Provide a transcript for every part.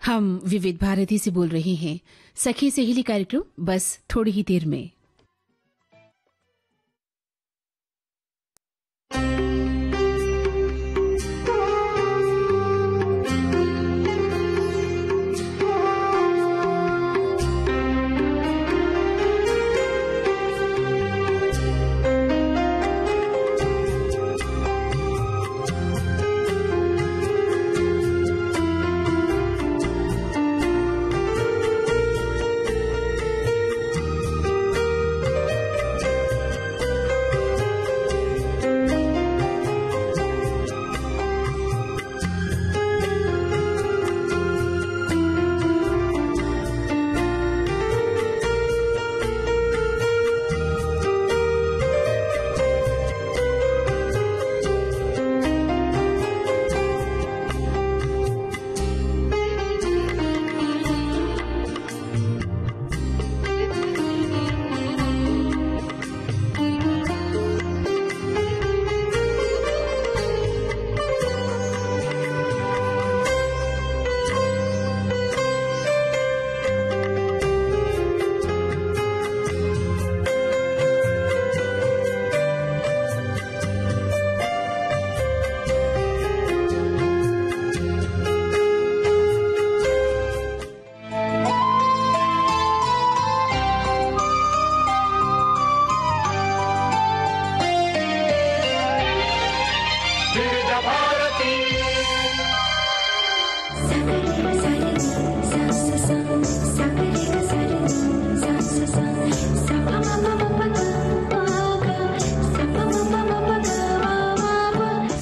हम विविध भारती से बोल रहे हैं। सखी सहेली कार्यक्रम बस थोड़ी ही देर में।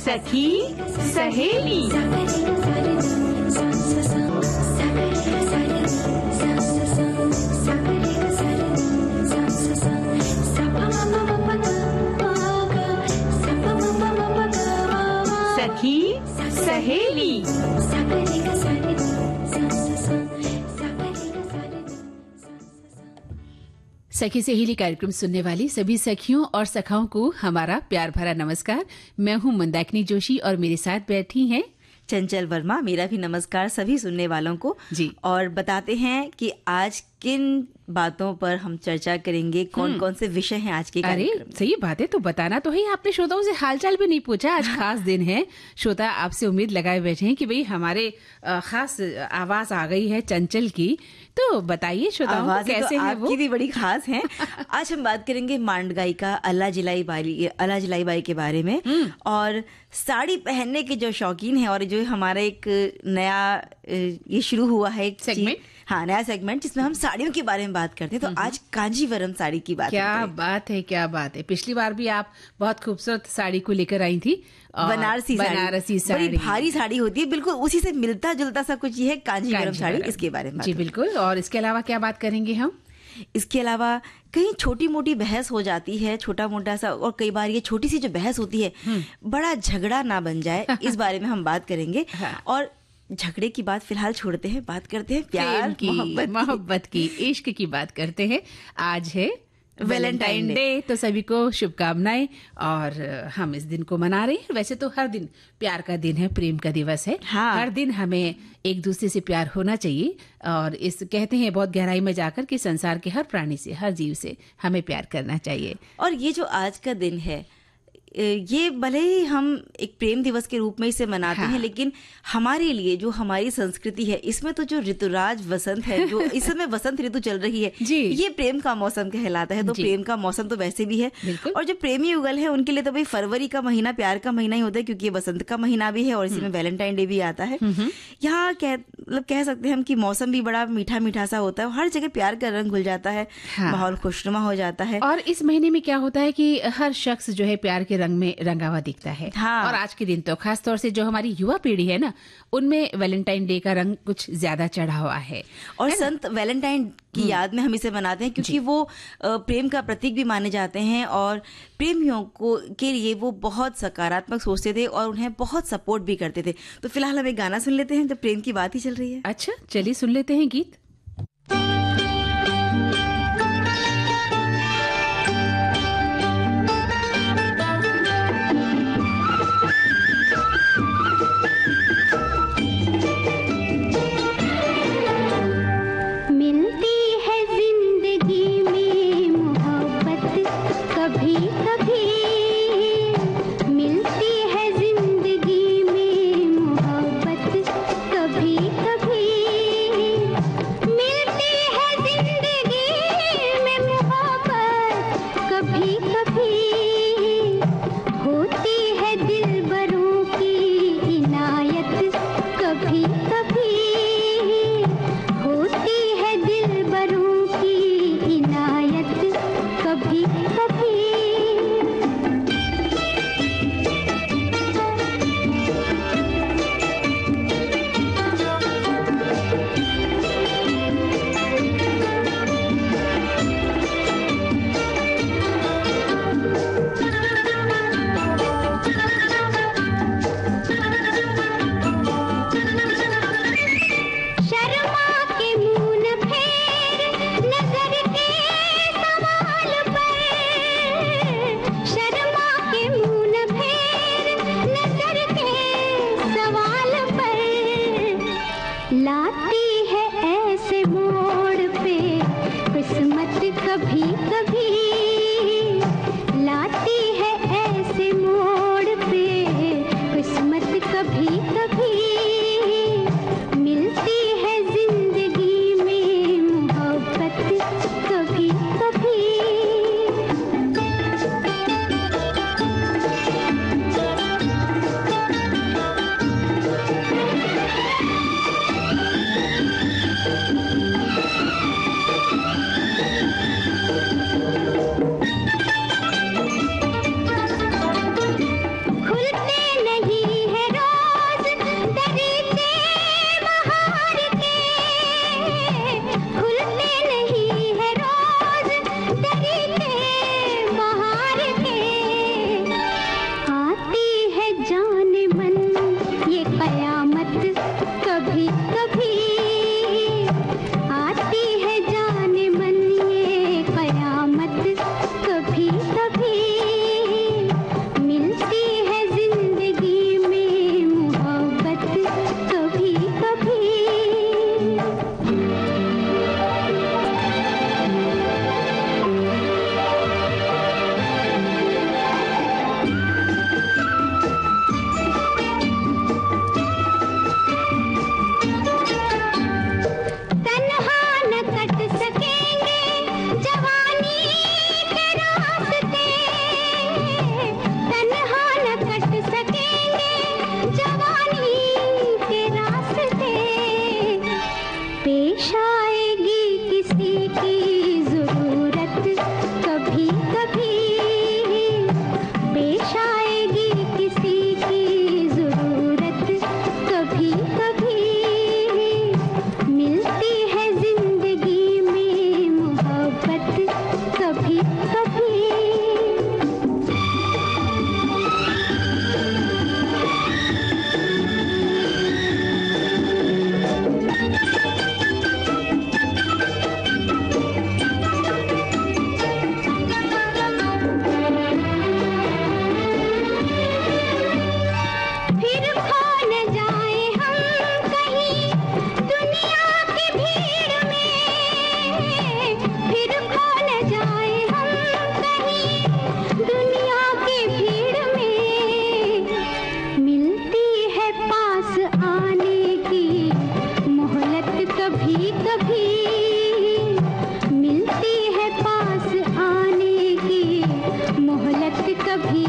सखी सहेली। सखी सहेली। सखी सहेली कार्यक्रम सुनने वाली सभी सखियों और सखाओं को हमारा प्यार भरा नमस्कार। मैं हूं मंदाकिनी जोशी और मेरे साथ बैठी हैं चंचल वर्मा। मेरा भी नमस्कार सभी सुनने वालों को जी। और बताते हैं कि आज किन बातों पर हम चर्चा करेंगे, कौन कौन से विषय हैं आज के कार्यक्रम में। सही बात है, तो बताना तो है। आपने श्रोताओं से हालचाल भी नहीं पूछा। आज खास दिन है। श्रोता आपसे उम्मीद लगाए बैठे हैं कि भाई हमारे खास आवाज आ गई है चंचल की, तो बताइए श्रोताओं को कैसे तो है वो। आपकी भी बड़ी खास है। आज हम बात करेंगे मांड गायिका अल्लाह जलाई बाई के बारे में, और साड़ी पहनने के जो शौकीन है, और जो हमारा एक नया ये शुरू हुआ है एक सेगमेंट। हाँ, नया सेगमेंट जिसमें हम साड़ियों के बारे में बात करते हैं। तो आज कांजीवरम साड़ी की बात क्या बात है, क्या बात है। पिछली बार भी आप बहुत खूबसूरत साड़ी को लेकर आई थी। बनारसी साड़ी बड़ी भारी साड़ी होती है, बिल्कुल उसी से मिलता जुलता सा कुछ ये है कांजीवरम साड़ी। इसके बारे में जी बिल्कुल। और इसके अलावा क्या बात करेंगे हम? इसके अलावा कहीं छोटी मोटी बहस हो जाती है, छोटा मोटा सा, और कई बार ये छोटी सी जो बहस होती है बड़ा झगड़ा ना बन जाए, इस बारे में हम बात करेंगे। और झगड़े की बात फिलहाल छोड़ते हैं, बात करते हैं प्यार की, मोहब्बत की, इश्क की बात करते हैं। आज है वैलेंटाइन डे, तो सभी को शुभकामनाएं। और हम इस दिन को मना रहे हैं। वैसे तो हर दिन प्यार का दिन है, प्रेम का दिवस है। हाँ। हर दिन हमें एक दूसरे से प्यार होना चाहिए। और इस कहते हैं बहुत गहराई में जाकर कि संसार के हर प्राणी से, हर जीव से हमें प्यार करना चाहिए। और ये जो आज का दिन है, ये भले ही हम एक प्रेम दिवस के रूप में इसे मनाते हैं, लेकिन हमारे लिए जो हमारी संस्कृति है, इसमें तो जो ऋतुराज वसंत है, जो इस समय वसंत ऋतु चल रही है, ये प्रेम का मौसम कहलाता है। तो प्रेम का मौसम तो वैसे भी है। और जो प्रेमी युगल है उनके लिए तो भाई फरवरी का महीना प्यार का महीना ही होता है, क्योंकि ये वसंत का महीना भी है और इसी में वैलेंटाइन डे भी आता है। यहाँ कह सकते हैं हम कि मौसम भी बड़ा मीठा मीठा सा होता है, हर जगह प्यार का रंग घुल जाता है, माहौल खुशनुमा हो जाता है। और इस महीने में क्या होता है कि हर शख्स जो है प्यार के रंग में रंगावा दिखता है। और आज के दिन तो खास तौर से जो हमारी युवा पीढ़ी है ना, उनमें वैलेंटाइन डे का रंग कुछ ज्यादा चढ़ा हुआ है। और संत वैलेंटाइन की याद में हम इसे मनाते हैं, क्योंकि वो प्रेम का प्रतीक भी माने जाते हैं, और प्रेमियों को के लिए वो बहुत सकारात्मक सोचते थे और उन्हें बहुत सपोर्ट भी करते थे। तो फिलहाल हम एक गाना सुन लेते हैं, जब प्रेम की बात ही चल रही है। अच्छा, चलिए सुन लेते हैं गीत।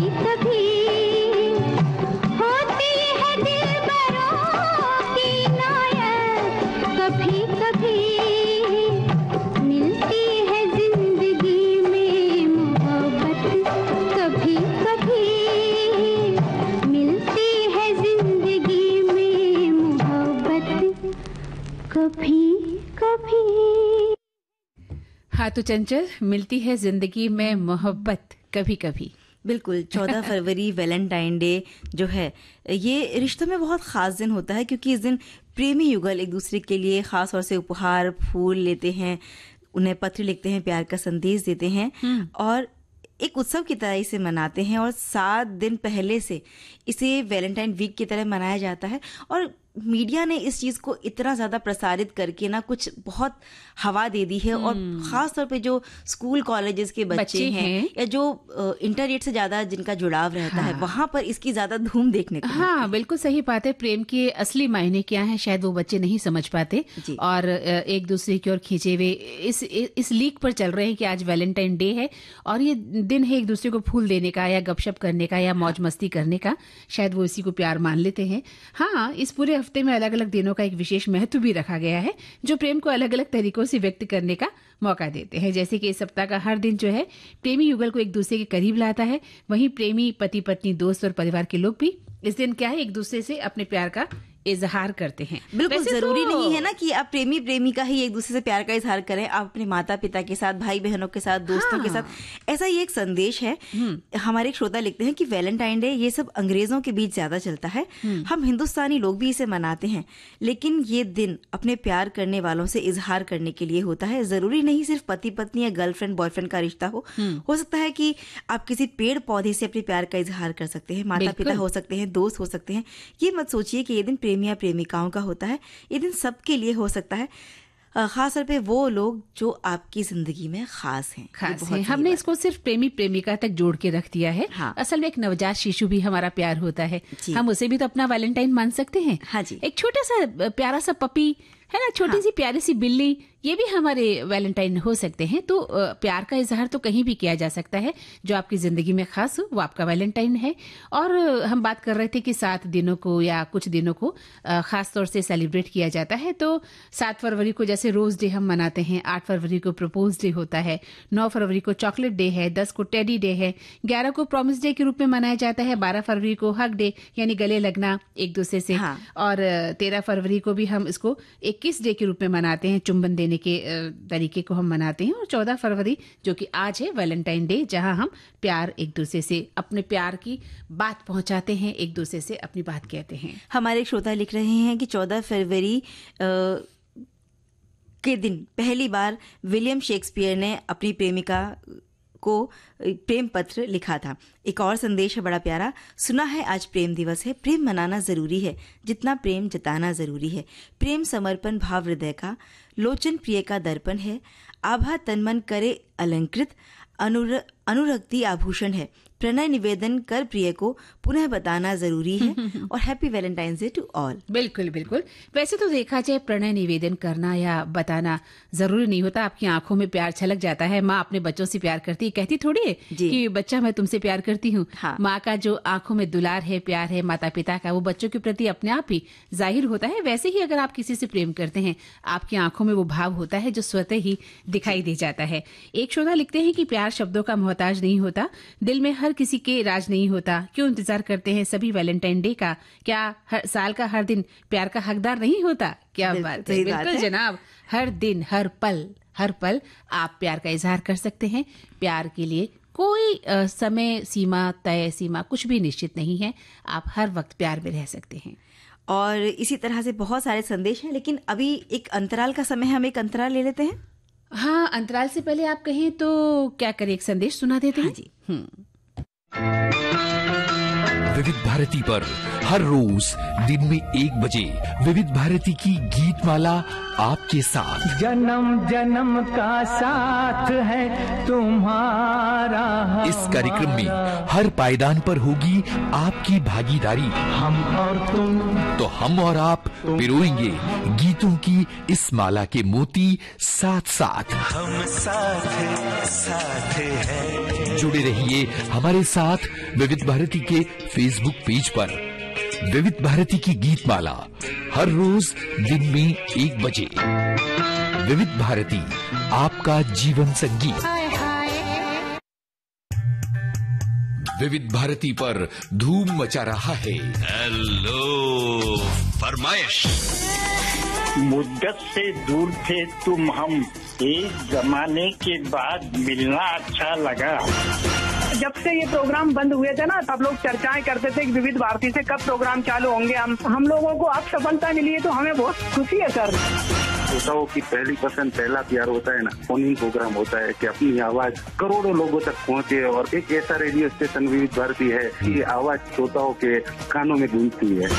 कभी होती है दिलबरों की नायक, कभी कभी मिलती है जिंदगी में मोहब्बत, कभी कभी मिलती है जिंदगी में मोहब्बत, कभी कभी। हाँ तो चंचल, मिलती है जिंदगी में मोहब्बत कभी कभी। बिल्कुल, 14 फरवरी वैलेंटाइन डे जो है ये रिश्तों में बहुत ख़ास दिन होता है, क्योंकि इस दिन प्रेमी युगल एक दूसरे के लिए ख़ास तौर से उपहार, फूल लेते हैं, उन्हें पत्र लिखते हैं, प्यार का संदेश देते हैं और एक उत्सव की तरह इसे मनाते हैं। और 7 दिन पहले से इसे वैलेंटाइन वीक की तरह मनाया जाता है। और मीडिया ने इस चीज़ को इतना ज़्यादा प्रसारित करके ना कुछ बहुत हवा दे दी है। और ख़ास तौर पे जो स्कूल कॉलेजेस के बच्चे हैं या जो इंटरनेट से ज़्यादा जिनका जुड़ाव रहता है, वहाँ पर इसकी ज़्यादा धूम देखने को हाँ बिल्कुल सही बात है। प्रेम के असली मायने क्या है शायद वो बच्चे नहीं समझ पाते और एक दूसरे की ओर खींचे हुए इस लीक पर चल रहे हैं कि आज वैलेंटाइन डे है और ये दिन है एक दूसरे को फूल देने का या गपशप करने का या मौज मस्ती करने का। शायद वो इसी को प्यार मान लेते हैं। हाँ, इस पूरे हफ्ते में अलग अलग दिनों का एक विशेष महत्व भी रखा गया है जो प्रेम को अलग अलग तरीकों से व्यक्त करने का मौका देते हैं। जैसे कि इस सप्ताह का हर दिन जो है प्रेमी युगल को एक दूसरे के करीब लाता है, वहीं प्रेमी पति पत्नी, दोस्त और परिवार के लोग भी इस दिन क्या है एक दूसरे से अपने प्यार का इजहार करते हैं। बिल्कुल जरूरी नहीं है ना कि आप प्रेमी प्रेमिका ही एक दूसरे से प्यार का इजहार करें। आप अपने माता पिता के साथ, भाई बहनों के साथ, दोस्तों के साथ, ऐसा ही एक संदेश है। हमारे एक श्रोता लिखते हैं कि वैलेंटाइन डे ये सब अंग्रेजों के बीच ज्यादा चलता है, हम हिंदुस्तानी लोग भी इसे मनाते हैं, लेकिन ये दिन अपने प्यार करने वालों से इजहार करने के लिए होता है। जरूरी नहीं सिर्फ पति पत्नी या गर्लफ्रेंड बॉयफ्रेंड का रिश्ता हो सकता है कि आप किसी पेड़ पौधे से अपने प्यार का इजहार कर सकते हैं, माता पिता हो सकते हैं, दोस्त हो सकते हैं। ये मत सोचिए कि ये दिन प्रेमी या प्रेमिकाओं का होता है, ये दिन सबके लिए हो सकता है, खास तौर पे वो लोग जो आपकी जिंदगी में खास हैं। हमने इसको सिर्फ प्रेमी प्रेमिका तक जोड़ के रख दिया है। हाँ। असल में एक नवजात शिशु भी हमारा प्यार होता है, हम उसे भी तो अपना वैलेंटाइन मान सकते हैं। हाँ जी। एक छोटा सा प्यारा सा पपी है ना, छोटी सी प्यारी सी बिल्ली, ये भी हमारे वैलेंटाइन हो सकते हैं। तो प्यार का इजहार तो कहीं भी किया जा सकता है, जो आपकी जिंदगी में खास हो वो आपका वैलेंटाइन है। और हम बात कर रहे थे कि 7 दिनों को या कुछ दिनों को खास तौर से सेलिब्रेट किया जाता है। तो 7 फरवरी को जैसे रोज डे हम मनाते हैं, 8 फरवरी को प्रपोज डे होता है, 9 फरवरी को चॉकलेट डे है, 10 को टेडी डे है, 11 को प्रॉमिस डे के रूप में मनाया जाता है, 12 फरवरी को हग डे यानी गले लगना एक दूसरे से, और 13 फरवरी को भी हम इसको एक किस डे के रूप में मनाते हैं, चुंबन देने के तरीके को हम मनाते हैं। और 14 फरवरी जो कि आज है वैलेंटाइन डे, जहां हम प्यार एक दूसरे से अपने प्यार की बात पहुंचाते हैं, एक दूसरे से अपनी बात कहते हैं। हमारे श्रोता लिख रहे हैं कि 14 फरवरी के दिन पहली बार विलियम शेक्सपियर ने अपनी प्रेमिका को प्रेम पत्र लिखा था। एक और संदेश है बड़ा प्यारा, सुना है आज प्रेम दिवस है, प्रेम मनाना जरूरी है जितना प्रेम जताना जरूरी है, प्रेम समर्पण भाव हृदय का, लोचन प्रिय का दर्पण है, आभा तन मन करे अलंकृत, अनुरक्ति आभूषण है, प्रणय निवेदन कर प्रिय को पुनः बताना जरूरी है, और happy valentine's day to all. बिल्कुल बिल्कुल। वैसे तो देखा जाए प्रणय निवेदन करना या बताना जरूरी नहीं होता, आपकी आंखों में प्यार छलक जाता है। माँ अपने बच्चों से प्यार करती है, कहती थोड़ी है कि बच्चा मैं तुमसे प्यार करती हूँ। हाँ। माँ का जो आंखों में दुलार है, प्यार है माता पिता का, वो बच्चों के प्रति अपने आप ही जाहिर होता है। वैसे ही अगर आप किसी से प्रेम करते हैं, आपकी आंखों में वो भाव होता है जो स्वतः ही दिखाई दे जाता है। एक श्रोता लिखते हैं कि प्यार शब्दों का मोहताज नहीं होता, दिल में हर किसी के राज नहीं होता, क्यों इंतजार करते हैं सभी वैलेंटाइन डे का, क्या हर साल का हर दिन प्यार का हकदार नहीं होता? क्या बात है। बिल्कुल जनाब, हर दिन हर पल आप प्यार का इजहार कर सकते हैं। प्यार के लिए कोई समय सीमा, तय सीमा कुछ भी निश्चित नहीं है, आप हर वक्त प्यार में रह सकते हैं। और इसी तरह से बहुत सारे संदेश हैं, लेकिन अभी एक अंतराल का समय है, हम एक अंतराल ले लेते हैं। हाँ, अंतराल से पहले आप कहें तो क्या करें, एक संदेश सुना देते हैं। जी। विविध भारती पर हर रोज दिन में 1 बजे विविध भारती की गीत माला आपके साथ। जन्म जन्म का साथ है तुम्हारा। इस कार्यक्रम में हर पायदान पर होगी आपकी भागीदारी। हम और तुम, तो हम और आप पिरोएंगे गीतों की इस माला के मोती साथ साथ। हम साथ साथ हैं। जुड़े रहिए हमारे साथ विविध भारती के फेसबुक पेज पर। विविध भारती की गीत माला हर रोज दिन में 1 बजे। विविध भारती, आपका जीवन संगीत। विविध भारती पर धूम मचा रहा है हेलो फरमाइश। मुद्दत से दूर थे तुम हम, एक जमाने के बाद मिलना अच्छा लगा। जब से ये प्रोग्राम बंद हुए थे ना, तब लोग चर्चाएं करते थे कि विविध भारती से कब प्रोग्राम चालू होंगे। हम लोगों को अब सफलता मिली है तो हमें बहुत खुशी है सर। श्रोताओं की पहली पसंद, पहला प्यार होता है ना, फोन प्रोग्राम होता है कि अपनी आवाज करोड़ों लोगों तक पहुंचे। और एक ऐसा रेडियो स्टेशन विविध भारती है कि आवाज श्रोताओं के कानों में गूंजती है।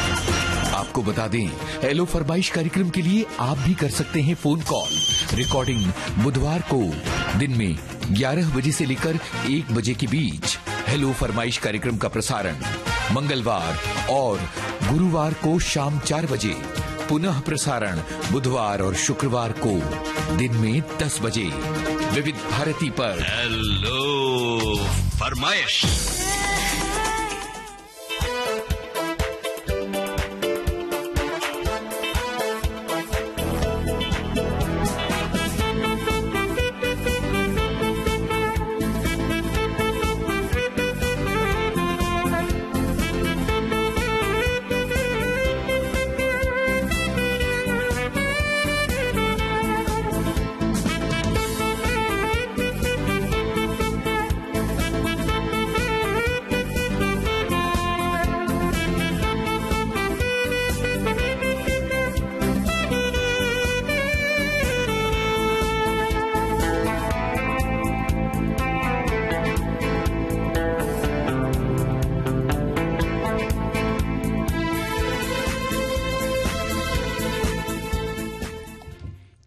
आपको बता दें, हेलो फरमाइश कार्यक्रम के लिए आप भी कर सकते हैं फोन कॉल। रिकॉर्डिंग बुधवार को दिन में 11 बजे से लेकर 1 बजे के बीच। हेलो फरमाइश कार्यक्रम का प्रसारण मंगलवार और गुरुवार को शाम 4 बजे। पुनः प्रसारण बुधवार और शुक्रवार को दिन में 10 बजे। विविध भारती पर हेलो फरमाइश।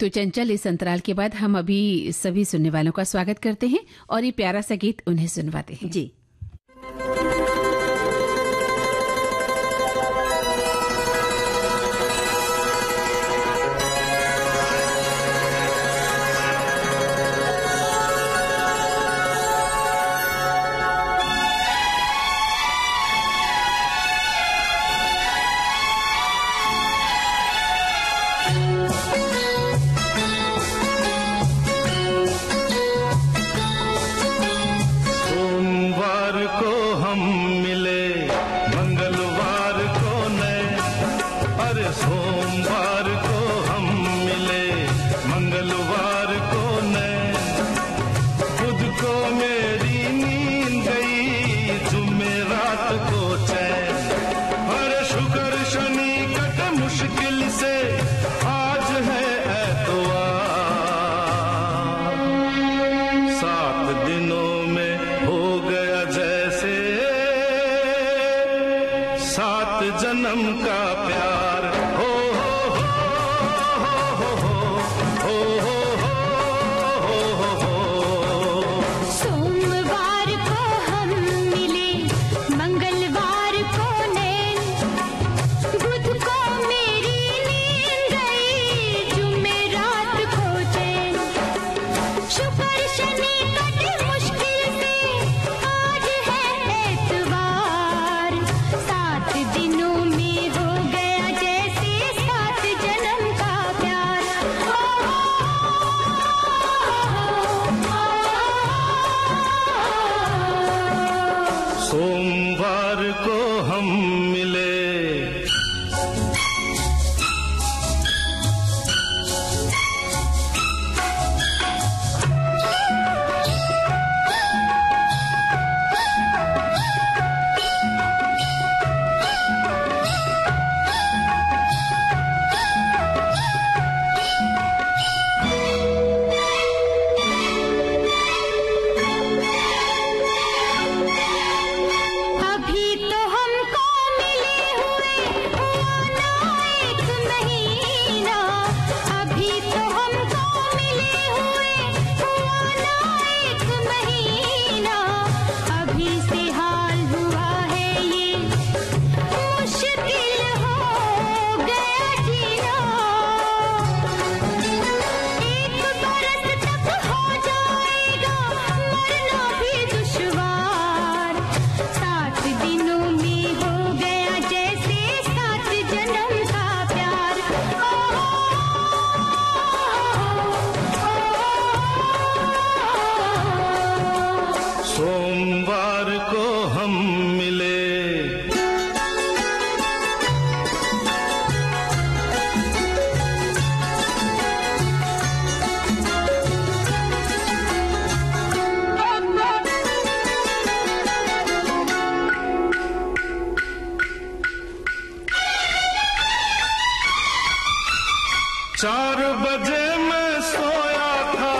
तो चंचल, इस अंतराल के बाद हम अभी सभी सुनने वालों का स्वागत करते हैं और ये प्यारा सा गीत उन्हें सुनवाते हैं। जी। अभी तो हमको मिले 4 बजे मैं सोया था,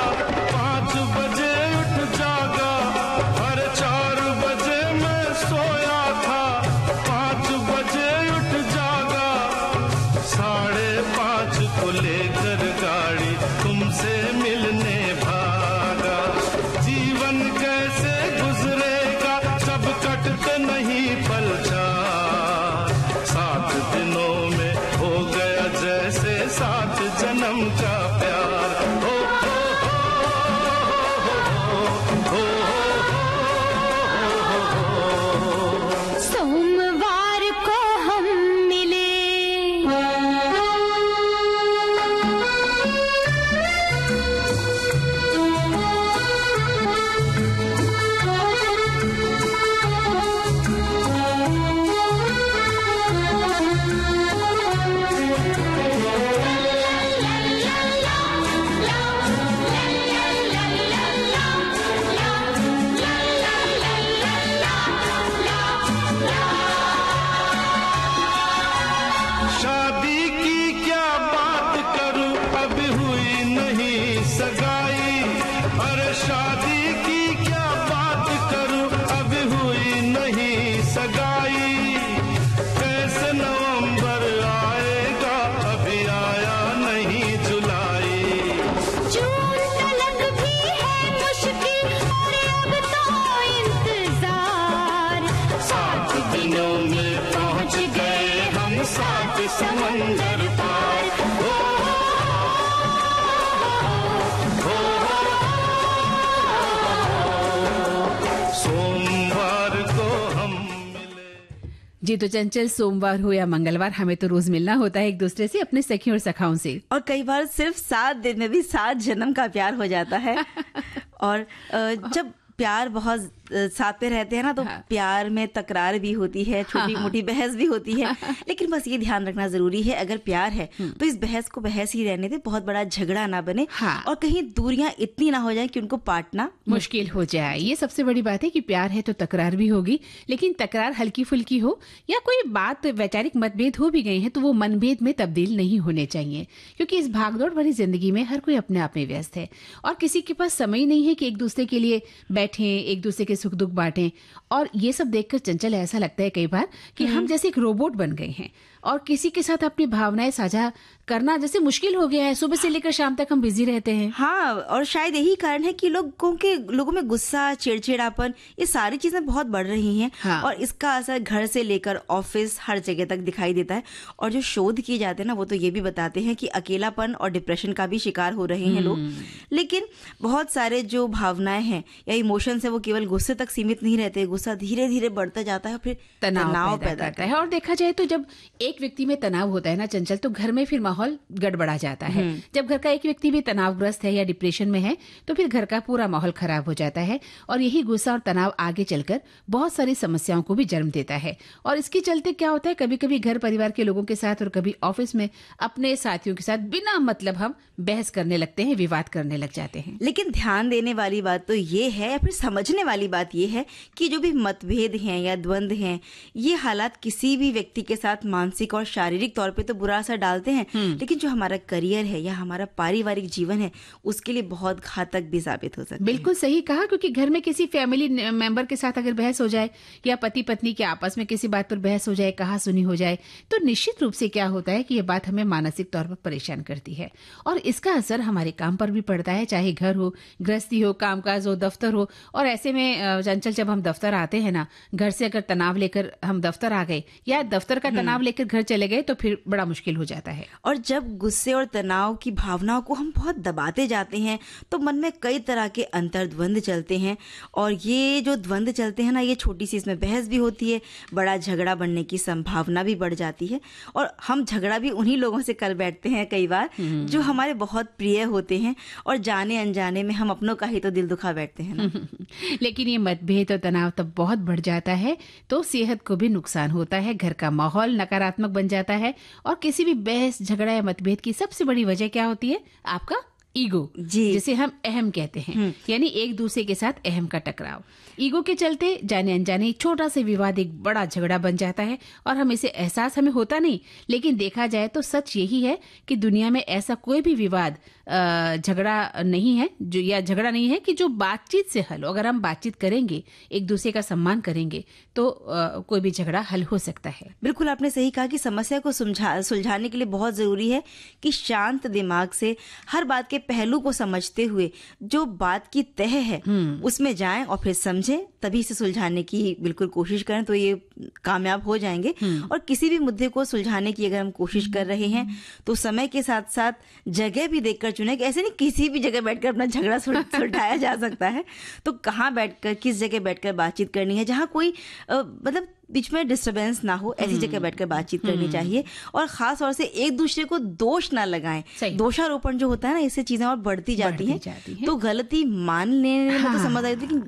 5 बजे उठ जागा। अरे 4 बजे मैं सोया था, 5 बजे उठ जागा। 5:30 को लेकर गाड़ी तुमसे मिलने भागा। जीवन कैसे गुजरेगा जब कटते नहीं पलचार। 7 दिनों में हो गया जैसे 7 जन्म का प्यार। हो हो हो हो। सोमवार को हम मिले, शादी की क्या बात करूं, अभी हुई नहीं सगाई। अरे शादी की क्या बात करूं, अभी हुई नहीं सगाई। कैसे नवंबर आएगा, अभी आया नहीं जुलाई। जून तलक भी है मुश्किल और अब तो इंतजार। 7 दिनों में पहुंच गए हम 7 समंदर पार। हो हो सोमवार को हम मिले। जी तो चंचल, सोमवार हो या मंगलवार, हमें तो रोज मिलना होता है एक दूसरे से, अपने सखियों और सखाओं से। और कई बार सिर्फ 7 दिन में भी 7 जन्म का प्यार हो जाता है। और जब प्यार बहुत साथ में रहते हैं ना, तो प्यार में तकरार भी होती है, छोटी मोटी बहस भी होती है। लेकिन बस ये ध्यान रखना जरूरी है, अगर प्यार है तो इस बहस को बहस ही रहने दे, बहुत बड़ा झगड़ा ना बने। और कहीं दूरियां इतनी ना हो जाए कि उनको पाटना मुश्किल हो जाए। ये सबसे बड़ी बात है कि प्यार है तो तकरार भी होगी, लेकिन तकरार हल्की फुल्की हो या कोई बात वैचारिक मतभेद हो भी गए हैं तो वो मनभेद में तब्दील नहीं होने चाहिए, क्योंकि इस भागदौड़ भरी जिंदगी में हर कोई अपने आप में व्यस्त है और किसी के पास समय नहीं है कि एक दूसरे के लिए बैठें, एक दूसरे के सुख दुख बांटें। और ये सब देखकर चंचल ऐसा लगता है कई बार कि हम जैसे एक रोबोट बन गए हैं और किसी के साथ अपनी भावनाएं साझा करना जैसे मुश्किल हो गया है। सुबह से लेकर शाम तक हम बिजी रहते हैं। हाँ, और शायद यही कारण है कि लोगों में गुस्सा, चिड़चिड़ापन, ये सारी चीजें बहुत बढ़ रही हैं। और इसका असर घर से लेकर ऑफिस हर जगह तक दिखाई देता है। और जो शोध किए जाते हैं ना, वो तो ये भी बताते हैं कि अकेलापन और डिप्रेशन का भी शिकार हो रहे हैं लोग। लेकिन बहुत सारे जो भावनाएं हैं या इमोशंस है, वो केवल गुस्से तक सीमित नहीं रहते। गुस्सा धीरे धीरे बढ़ता जाता है, फिर तनाव पैदा करता है। और देखा जाए तो जब एक व्यक्ति में तनाव होता है ना चंचल, तो घर में फिर माहौल गड़बड़ा जाता है। जब घर का एक व्यक्ति भी तनावग्रस्त है या डिप्रेशन में है तो फिर घर का पूरा माहौल खराब हो जाता है। और यही गुस्सा और तनाव आगे चलकर बहुत सारी समस्याओं को भी जन्म देता है। और इसके चलते क्या होता है, कभी कभी घर परिवार के लोगों के साथ और कभी ऑफिस में अपने साथियों के साथ बिना मतलब हम बहस करने लगते हैं, विवाद करने लग जाते हैं। लेकिन ध्यान देने वाली बात तो ये है, या फिर समझने वाली बात ये है कि जो भी मतभेद हैं या द्वंद्व हैं, ये हालात किसी भी व्यक्ति के साथ मानसिक और शारीरिक तौर पे तो बुरा असर डालते हैं, लेकिन जो हमारा करियर है या हमारा पारिवारिक जीवन है, उसके लिए बहुत घातक भी साबित हो सकता है। बिल्कुल सही कहा, क्योंकि घर में किसी फैमिली मेंबर के साथ अगर बहस हो जाए या पति पत्नी के आपस में किसी बात पर बहस हो जाए, कहा सुनी हो जाए, तो निश्चित रूप से क्या होता है कि ये बात हमें मानसिक तौर पर परेशान करती है। और इसका असर हमारे काम पर भी पड़ता है, चाहे घर हो, गृहस्थी हो, कामकाज हो, दफ्तर हो। और ऐसे में चंचल, जब हम दफ्तर आते हैं ना, घर से अगर तनाव लेकर हम दफ्तर आ गए या दफ्तर का तनाव लेकर घर चले गए तो फिर बड़ा मुश्किल हो जाता है। और जब गुस्से और तनाव की भावनाओं को हम बहुत दबाते जाते हैं तो मन में कई तरह के अंतर्द्वंद चलते हैं। और ये जो द्वंद चलते हैं ना, ये छोटी सी इसमें बहस भी होती है, बड़ा झगड़ा बनने की संभावना भी बढ़ जाती है। और हम झगड़ा भी उन्हीं लोगों से कर बैठते हैं कई बार जो हमारे बहुत प्रिय होते हैं, और जाने अनजाने में हम अपनों का ही तो दिल दुखा बैठते हैं ना। लेकिन ये मतभेद और तनाव तब बहुत बढ़ जाता है तो सेहत को भी नुकसान होता है, घर का माहौल नकारात्मक बन जाता है। और किसी भी बहस, झगड़ा या मतभेद की सबसे बड़ी वजह क्या होती है? आपका ईगो, जी। जिसे हम अहम कहते हैं, यानी एक दूसरे के साथ अहम का टकराव। ईगो के चलते जाने अनजाने छोटा सा विवाद एक बड़ा झगड़ा बन जाता है और हम इसे एहसास हमें होता नहीं, लेकिन देखा जाए तो सच यही है कि दुनिया में ऐसा कोई भी विवाद झगड़ा नहीं है झगड़ा नहीं है कि जो बातचीत से हल हो। अगर हम बातचीत करेंगे, एक दूसरे का सम्मान करेंगे, तो कोई भी झगड़ा हल हो सकता है। बिल्कुल आपने सही कहा कि समस्या को सुलझाने के लिए बहुत जरूरी है कि शांत दिमाग से हर बात के पहलू को समझते हुए जो बात की तह है उसमें जाएं और फिर समझें, तभी इसे सुलझाने की बिल्कुल कोशिश करें तो ये कामयाब हो जाएंगे। और किसी भी मुद्दे को सुलझाने की अगर हम कोशिश कर रहे हैं तो समय के साथ साथ जगह भी देखकर चुने कि ऐसे नहीं किसी भी जगह बैठकर अपना झगड़ा सुलझाया जा सकता है। तो कहाँ बैठकर, किस जगह बैठकर बातचीत करनी है जहाँ कोई मतलब बीच में डिस्टरबेंस ना हो, ऐसी जगह बैठकर बातचीत करनी चाहिए। और खास तौर से एक दूसरे को दोष ना लगाएं। दोषारोपण जो होता है ना, इससे चीजें और बढ़ती जाती हैं। तो गलती मान लेने में तो समझ आई थी कि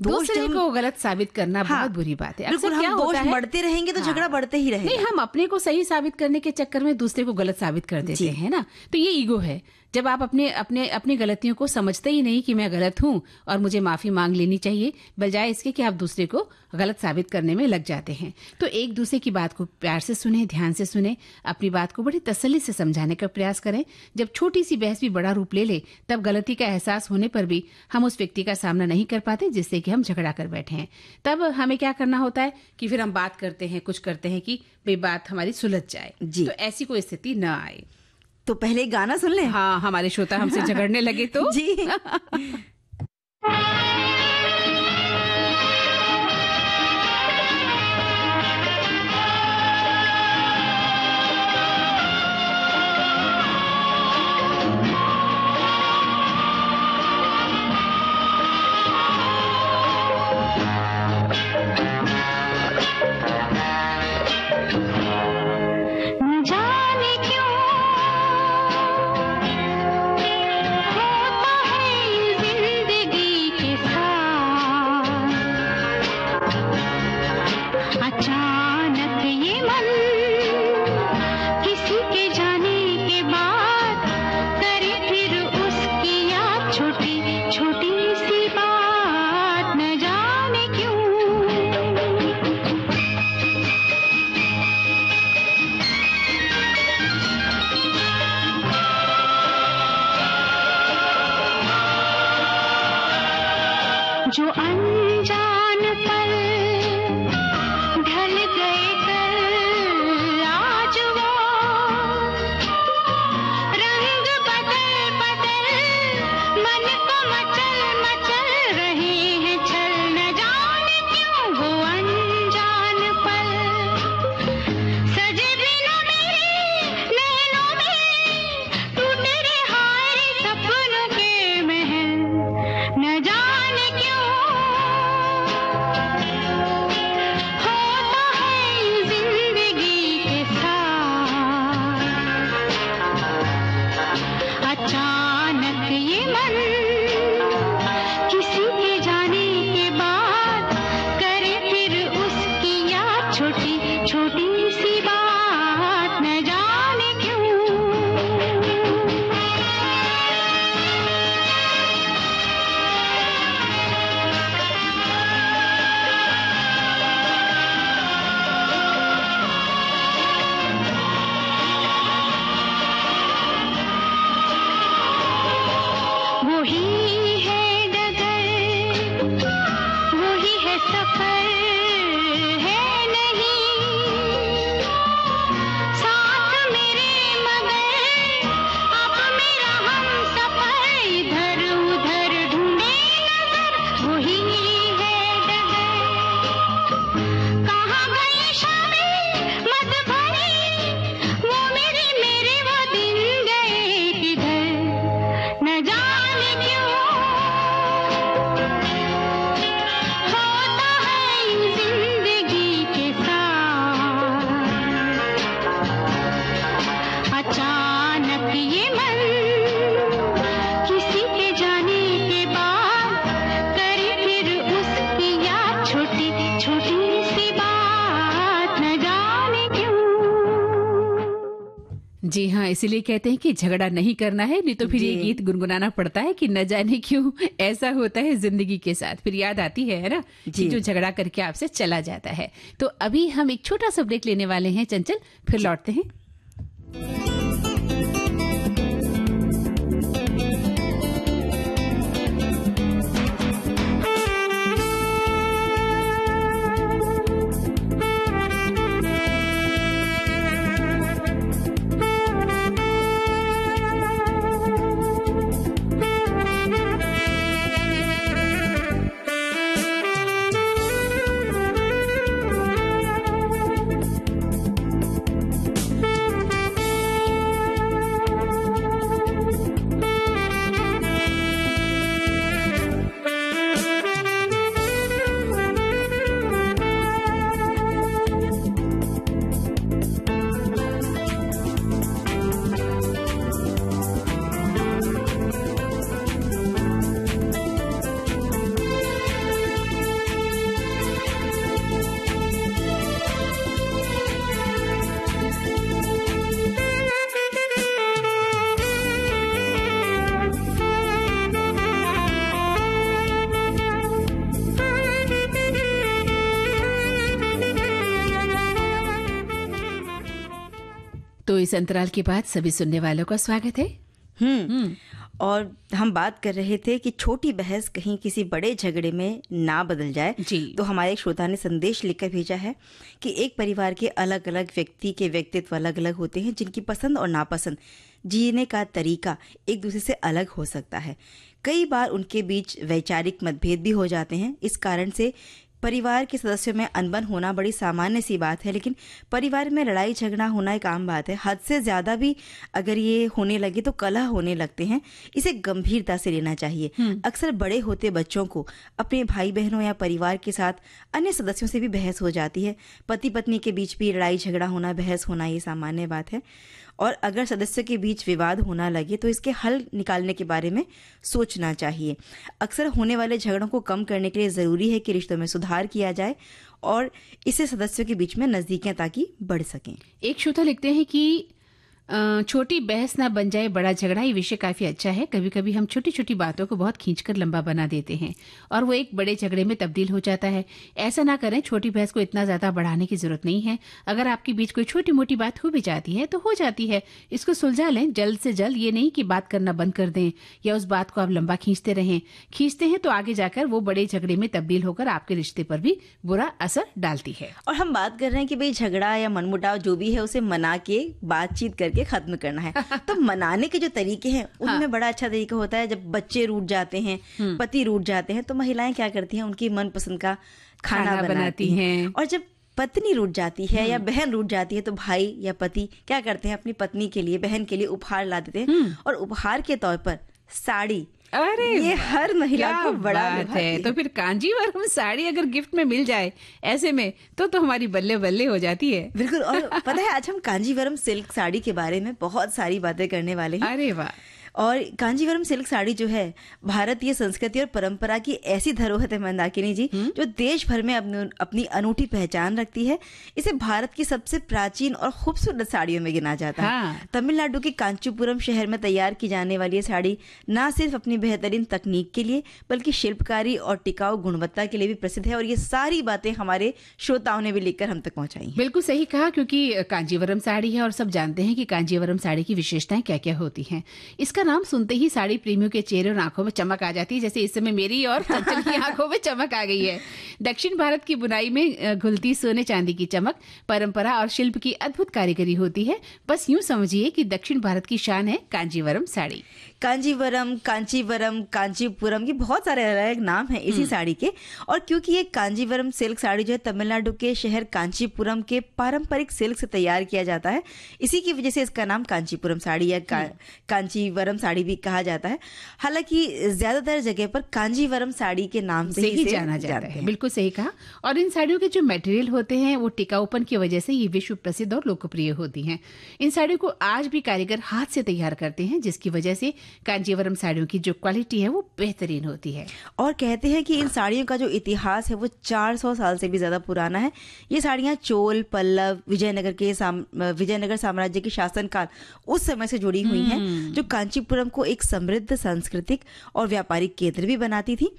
दूसरे को गलत साबित करना बहुत बुरी बात है। अक्सर हम दोष बढ़ते रहेंगे तो झगड़ा बढ़ते ही रहेगा। नहीं, हम अपने को सही साबित करने के चक्कर में दूसरे को गलत साबित कर देते हैं ना, तो ये ईगो है। जब आप अपनी गलतियों को समझते ही नहीं कि मैं गलत हूं और मुझे माफी मांग लेनी चाहिए, बजाय इसके कि आप दूसरे को गलत साबित करने में लग जाते हैं। तो एक दूसरे की बात को प्यार से सुने, ध्यान से सुने, अपनी बात को बड़ी तसल्ली से समझाने का प्रयास करें। जब छोटी सी बहस भी बड़ा रूप ले ले, तब गलती का एहसास होने पर भी हम उस व्यक्ति का सामना नहीं कर पाते जिससे कि हम झगड़ा कर बैठे हैं। तब हमें क्या करना होता है कि फिर हम बात करते हैं, कुछ करते हैं कि भाई बात हमारी सुलझ जाए। तो ऐसी कोई स्थिति न आए। तो पहले गाना सुन ले। हाँ, हमारे श्रोता हमसे झगड़ने लगे तो जी। जो अनजान पल ढल गए कल, आज वो रंग बदल बदल मन को मचल मचल रहे हैं छल। न जाने क्यों वो अनजान पल सजे बिना मेरे नैनों में टूटे रे हाय सपनों के महल। न जाने क्यों होता है जिंदगी के साथ, अचानक ये मन किसी के जाने के बाद करे फिर उसकी याद, छोटी छोटी सी बात। न जाने क्यों। वही है डगर, वही है सफर, है नहीं जी हाँ, इसीलिए कहते हैं कि झगड़ा नहीं करना है, नहीं तो फिर ये जी। गीत गुनगुनाना पड़ता है कि न जाने क्यों ऐसा होता है जिंदगी के साथ। फिर याद आती है ना, कि जी। जो झगड़ा करके आपसे चला जाता है। तो अभी हम एक छोटा सा ब्रेक लेने वाले हैं चंचल, फिर लौटते हैं। तो इस अंतराल के बाद सभी सुनने वालों का स्वागत है। और हम बात कर रहे थे कि छोटी बहस कहीं किसी बड़े झगड़े में ना बदल जाए। जी। तो हमारे एक श्रोता ने संदेश लिखकर भेजा है कि एक परिवार के अलग अलग व्यक्ति के व्यक्तित्व अलग अलग होते हैं, जिनकी पसंद और नापसंद, जीने का तरीका एक दूसरे से अलग हो सकता है। कई बार उनके बीच वैचारिक मतभेद भी हो जाते हैं। इस कारण से परिवार के सदस्यों में अनबन होना बड़ी सामान्य सी बात है, लेकिन परिवार में लड़ाई झगड़ा होना एक आम बात है। हद से ज्यादा भी अगर ये होने लगे तो कलह होने लगते हैं। इसे गंभीरता से लेना चाहिए। अक्सर बड़े होते बच्चों को अपने भाई बहनों या परिवार के साथ अन्य सदस्यों से भी बहस हो जाती है। पति पत्नी के बीच भी लड़ाई झगड़ा होना, बहस होना, ये सामान्य बात है। और अगर सदस्यों के बीच विवाद होना लगे तो इसके हल निकालने के बारे में सोचना चाहिए। अक्सर होने वाले झगड़ों को कम करने के लिए ज़रूरी है कि रिश्तों में सुधार किया जाए और इससे सदस्यों के बीच में नज़दीकियां ताकि बढ़ सकें। एक श्रोता लिखते हैं कि छोटी बहस ना बन जाए बड़ा झगड़ा, ये विषय काफी अच्छा है। कभी कभी हम छोटी छोटी बातों को बहुत खींचकर लंबा बना देते हैं और वो एक बड़े झगड़े में तब्दील हो जाता है। ऐसा ना करें, छोटी बहस को इतना ज्यादा बढ़ाने की जरूरत नहीं है। अगर आपके बीच कोई छोटी मोटी बात हो भी जाती है तो हो जाती है, इसको सुलझा लें जल्द से जल्द। ये नहीं कि बात करना बंद कर दें या उस बात को आप लंबा खींचते हैं तो आगे जाकर वो बड़े झगड़े में तब्दील होकर आपके रिश्ते पर भी बुरा असर डालती है। और हम बात कर रहे हैं कि भाई झगड़ा या मनमुटाव जो भी है उसे मना के बातचीत करके खत्म करना है। तो मनाने के जो तरीके हैं उनमें बड़ा अच्छा तरीका होता है। जब बच्चे रूठ जाते हैं, पति रूठ जाते हैं, तो महिलाएं क्या करती हैं, उनकी मनपसंद का खाना बनाती हैं। और जब पत्नी रूठ जाती है या बहन रूठ जाती है तो भाई या पति क्या करते हैं, अपनी पत्नी के लिए, बहन के लिए उपहार ला देते हैं। और उपहार के तौर पर साड़ी, अरे ये हर महिला क्या को बड़ा बात लुभाती है। तो फिर कांजीवरम साड़ी अगर गिफ्ट में मिल जाए ऐसे में तो हमारी बल्ले बल्ले हो जाती है। बिल्कुल। और पता है, आज हम कांजीवरम सिल्क साड़ी के बारे में बहुत सारी बातें करने वाले हैं। अरे वाह। और कांजीवरम सिल्क साड़ी जो है भारतीय संस्कृति और परंपरा की ऐसी धरोहर है मंदाकिनी जी, जो देश भर में अपनी अनूठी पहचान रखती है। इसे भारत की सबसे प्राचीन और खूबसूरत साड़ियों में गिना जाता है। तमिलनाडु के कांचीपुरम शहर में तैयार की जाने वाली ये साड़ी न सिर्फ अपनी बेहतरीन तकनीक के लिए बल्कि शिल्पकारी और टिकाऊ गुणवत्ता के लिए भी प्रसिद्ध है। और ये सारी बातें हमारे श्रोताओं ने भी लिखकर हम तक पहुंचाई हैं। बिल्कुल सही कहा, क्योंकि कांजीवरम साड़ी है और सब जानते हैं कि कांजीवरम साड़ी की विशेषताएं क्या क्या होती हैं। इसका नाम सुनते ही साड़ी प्रेमियों के चेहरे और आंखों में चमक आ जाती है, जैसे इस समय मेरी और चंचल की आंखों में चमक आ गई है। दक्षिण भारत की बुनाई में घुलती सोने चांदी की चमक, परंपरा और शिल्प की अद्भुत कारीगरी होती है। बस यूं समझिए कि दक्षिण भारत की शान है कांजीवरम साड़ी। कांजीवरम, कांचीवरम, कांचीपुरम, ये बहुत सारे अलग नाम हैं इसी साड़ी के। और क्योंकि ये कांजीवरम सिल्क साड़ी जो है तमिलनाडु के शहर कांचीपुरम के पारंपरिक सिल्क से तैयार किया जाता है, इसी की वजह से इसका नाम कांचीपुरम साड़ी या कांचीवरम साड़ी भी कहा जाता है। हालांकि ज्यादातर जगह पर कांजीवरम साड़ी के नाम से ही जाना जाता है। बिल्कुल सही कहा। और इन साड़ियों के जो मटेरियल होते हैं वो टिकाऊपन की वजह से ये विश्व प्रसिद्ध और लोकप्रिय होती हैं। इन साड़ियों को आज भी कारीगर हाथ से तैयार करते हैं, जिसकी वजह से कांजीवरम साड़ियों की जो क्वालिटी है वो बेहतरीन होती है। और कहते हैं कि इन साड़ियों का जो इतिहास है वो 400 साल से भी ज़्यादा पुराना है। ये साड़ियाँ चोल, पल्लव, विजयनगर साम्राज्य के शासनकाल उस समय से जुड़ी हुई हैं, जो कांचीपुरम को एक समृद्ध सांस्कृतिक और व्यापारिक केंद्र भी बनाती थी।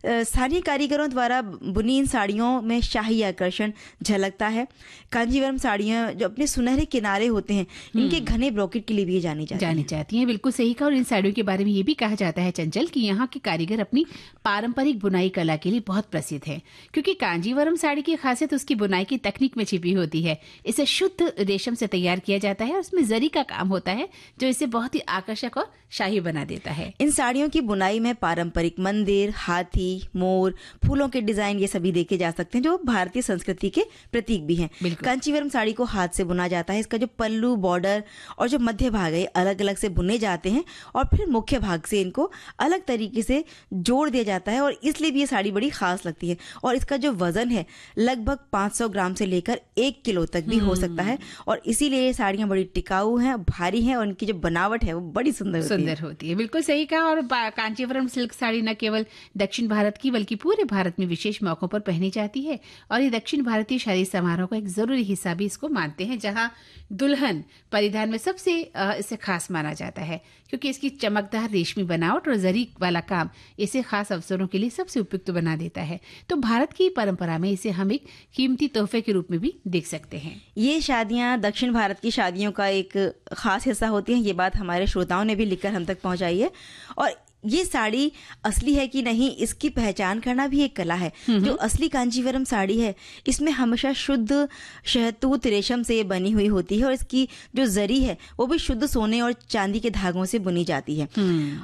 स्थानीय कारीगरों द्वारा बुनी इन साड़ियों में शाही आकर्षण झलकता है। कांजीवरम साड़ियाँ जो अपने सुनहरे किनारे होते हैं, इनके घने ब्रॉकेट के लिए भी जानी जाती हैं। बिल्कुल सही कहा। और इन साड़ियों के बारे में ये भी कहा जाता है चंचल कि यहाँ के कारीगर अपनी पारंपरिक बुनाई कला के लिए बहुत प्रसिद्ध है, क्योंकि कांजीवरम साड़ी की खासियत उसकी बुनाई की तकनीक में छिपी होती है। इसे शुद्ध रेशम से तैयार किया जाता है और इसमें जरी का काम होता है, जो इसे बहुत ही आकर्षक और शाही बना देता है। इन साड़ियों की बुनाई में पारंपरिक मंदिर, हाथी, मोर, फूलों के डिजाइन ये सभी देखे जा सकते हैं, जो भारतीय संस्कृति के प्रतीक भी हैं। कांचीवरम साड़ी को हाथ से बुना जाता है। इसका जो पल्लू, बॉर्डर और जो मध्य भाग है अलग अलग से बुने जाते हैं और फिर मुख्य भाग से इनको अलग तरीके से जोड़ दिया जाता है, और इसलिए भी ये साड़ी बड़ी खास लगती है। और इसका जो वजन है लगभग 500 ग्राम से लेकर 1 किलो तक भी हो सकता है, और इसीलिए ये साड़ियाँ बड़ी टिकाऊ हैं, भारी हैं, और इनकी जो बनावट है वो बड़ी सुंदर होती है। बिल्कुल सही कहा। और कांचीवरम सिल्क साड़ी न केवल दक्षिण भारत की बल्कि पूरे भारत में विशेष मौकों पर पहनी जाती है, और ये दक्षिण भारतीय शादी समारोह का एक जरूरी हिस्सा भी इसको मानते हैं, जहाँ दुल्हन परिधान में सबसे इसे खास माना जाता है, क्योंकि इसकी चमकदार रेशमी बनावट और जरी वाला काम इसे खास अवसरों के लिए सबसे उपयुक्त बना देता है। तो भारत की परंपरा में इसे हम एक कीमती तोहफे के रूप में भी देख सकते हैं। ये शादियां दक्षिण भारत की शादियों का एक खास हिस्सा होती हैं। ये बात हमारे श्रोताओं ने भी लिखकर हम तक पहुंचाई है। और ये साड़ी असली है कि नहीं, इसकी पहचान करना भी एक कला है। जो असली कांजीवरम साड़ी है, इसमें हमेशा शुद्ध शहतूत रेशम से बनी हुई होती है, और इसकी जो जरी है वो भी शुद्ध सोने और चांदी के धागों से बुनी जाती है।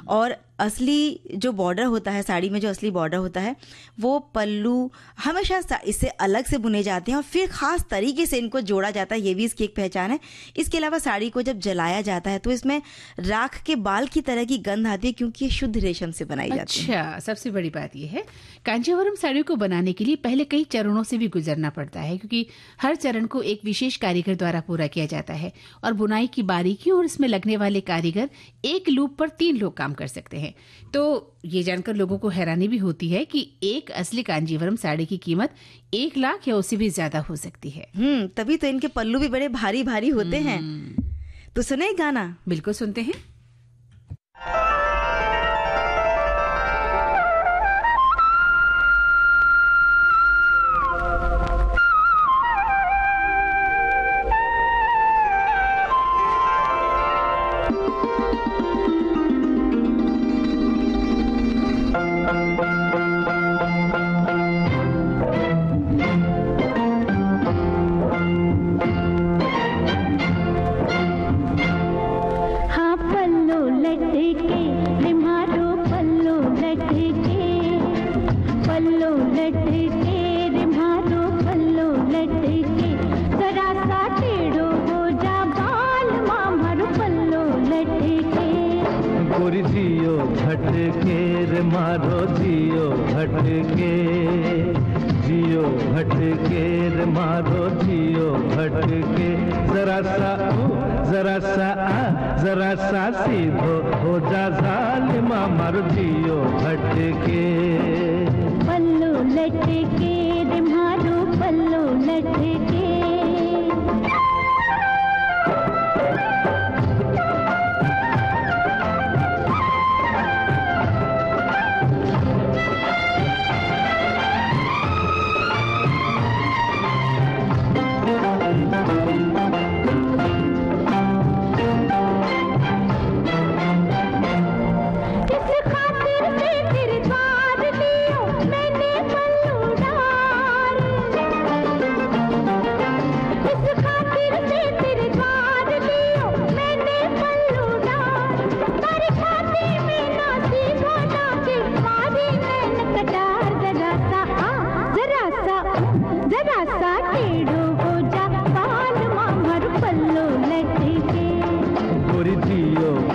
और असली जो बॉर्डर होता है, साड़ी में जो असली बॉर्डर होता है, वो पल्लू हमेशा इससे अलग से बुने जाते हैं और फिर खास तरीके से इनको जोड़ा जाता है। ये भी इसकी एक पहचान है। इसके अलावा साड़ी को जब जलाया जाता है तो इसमें राख के बाल की तरह की गंध आती है, क्योंकि ये शुद्ध रेशम से बनाई जाती है। अच्छा, सबसे बड़ी बात यह है कांजीवरम साड़ियों को बनाने के लिए पहले कई चरणों से भी गुजरना पड़ता है, क्योंकि हर चरण को एक विशेष कारीगर द्वारा पूरा किया जाता है, और बुनाई की बारीकियों और इसमें लगने वाले कारीगर एक लूप पर 3 लोग काम कर सकते हैं। तो ये जानकर लोगों को हैरानी भी होती है कि एक असली कांजीवरम साड़ी की कीमत 1 लाख या उससे भी ज्यादा हो सकती है। तभी तो इनके पल्लू भी बड़े भारी भारी होते हैं। तो सुने गाना? बिल्कुल सुनते हैं। जरा सा सीधो हो जा जालिमा मर जियो भटके। पल्लू लटके रे मारो पल्लू लटके।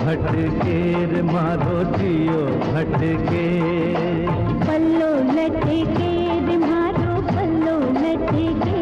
भटके रे मारो जियो भटके। पल्लो लटके रे मारो पल्लो लटके।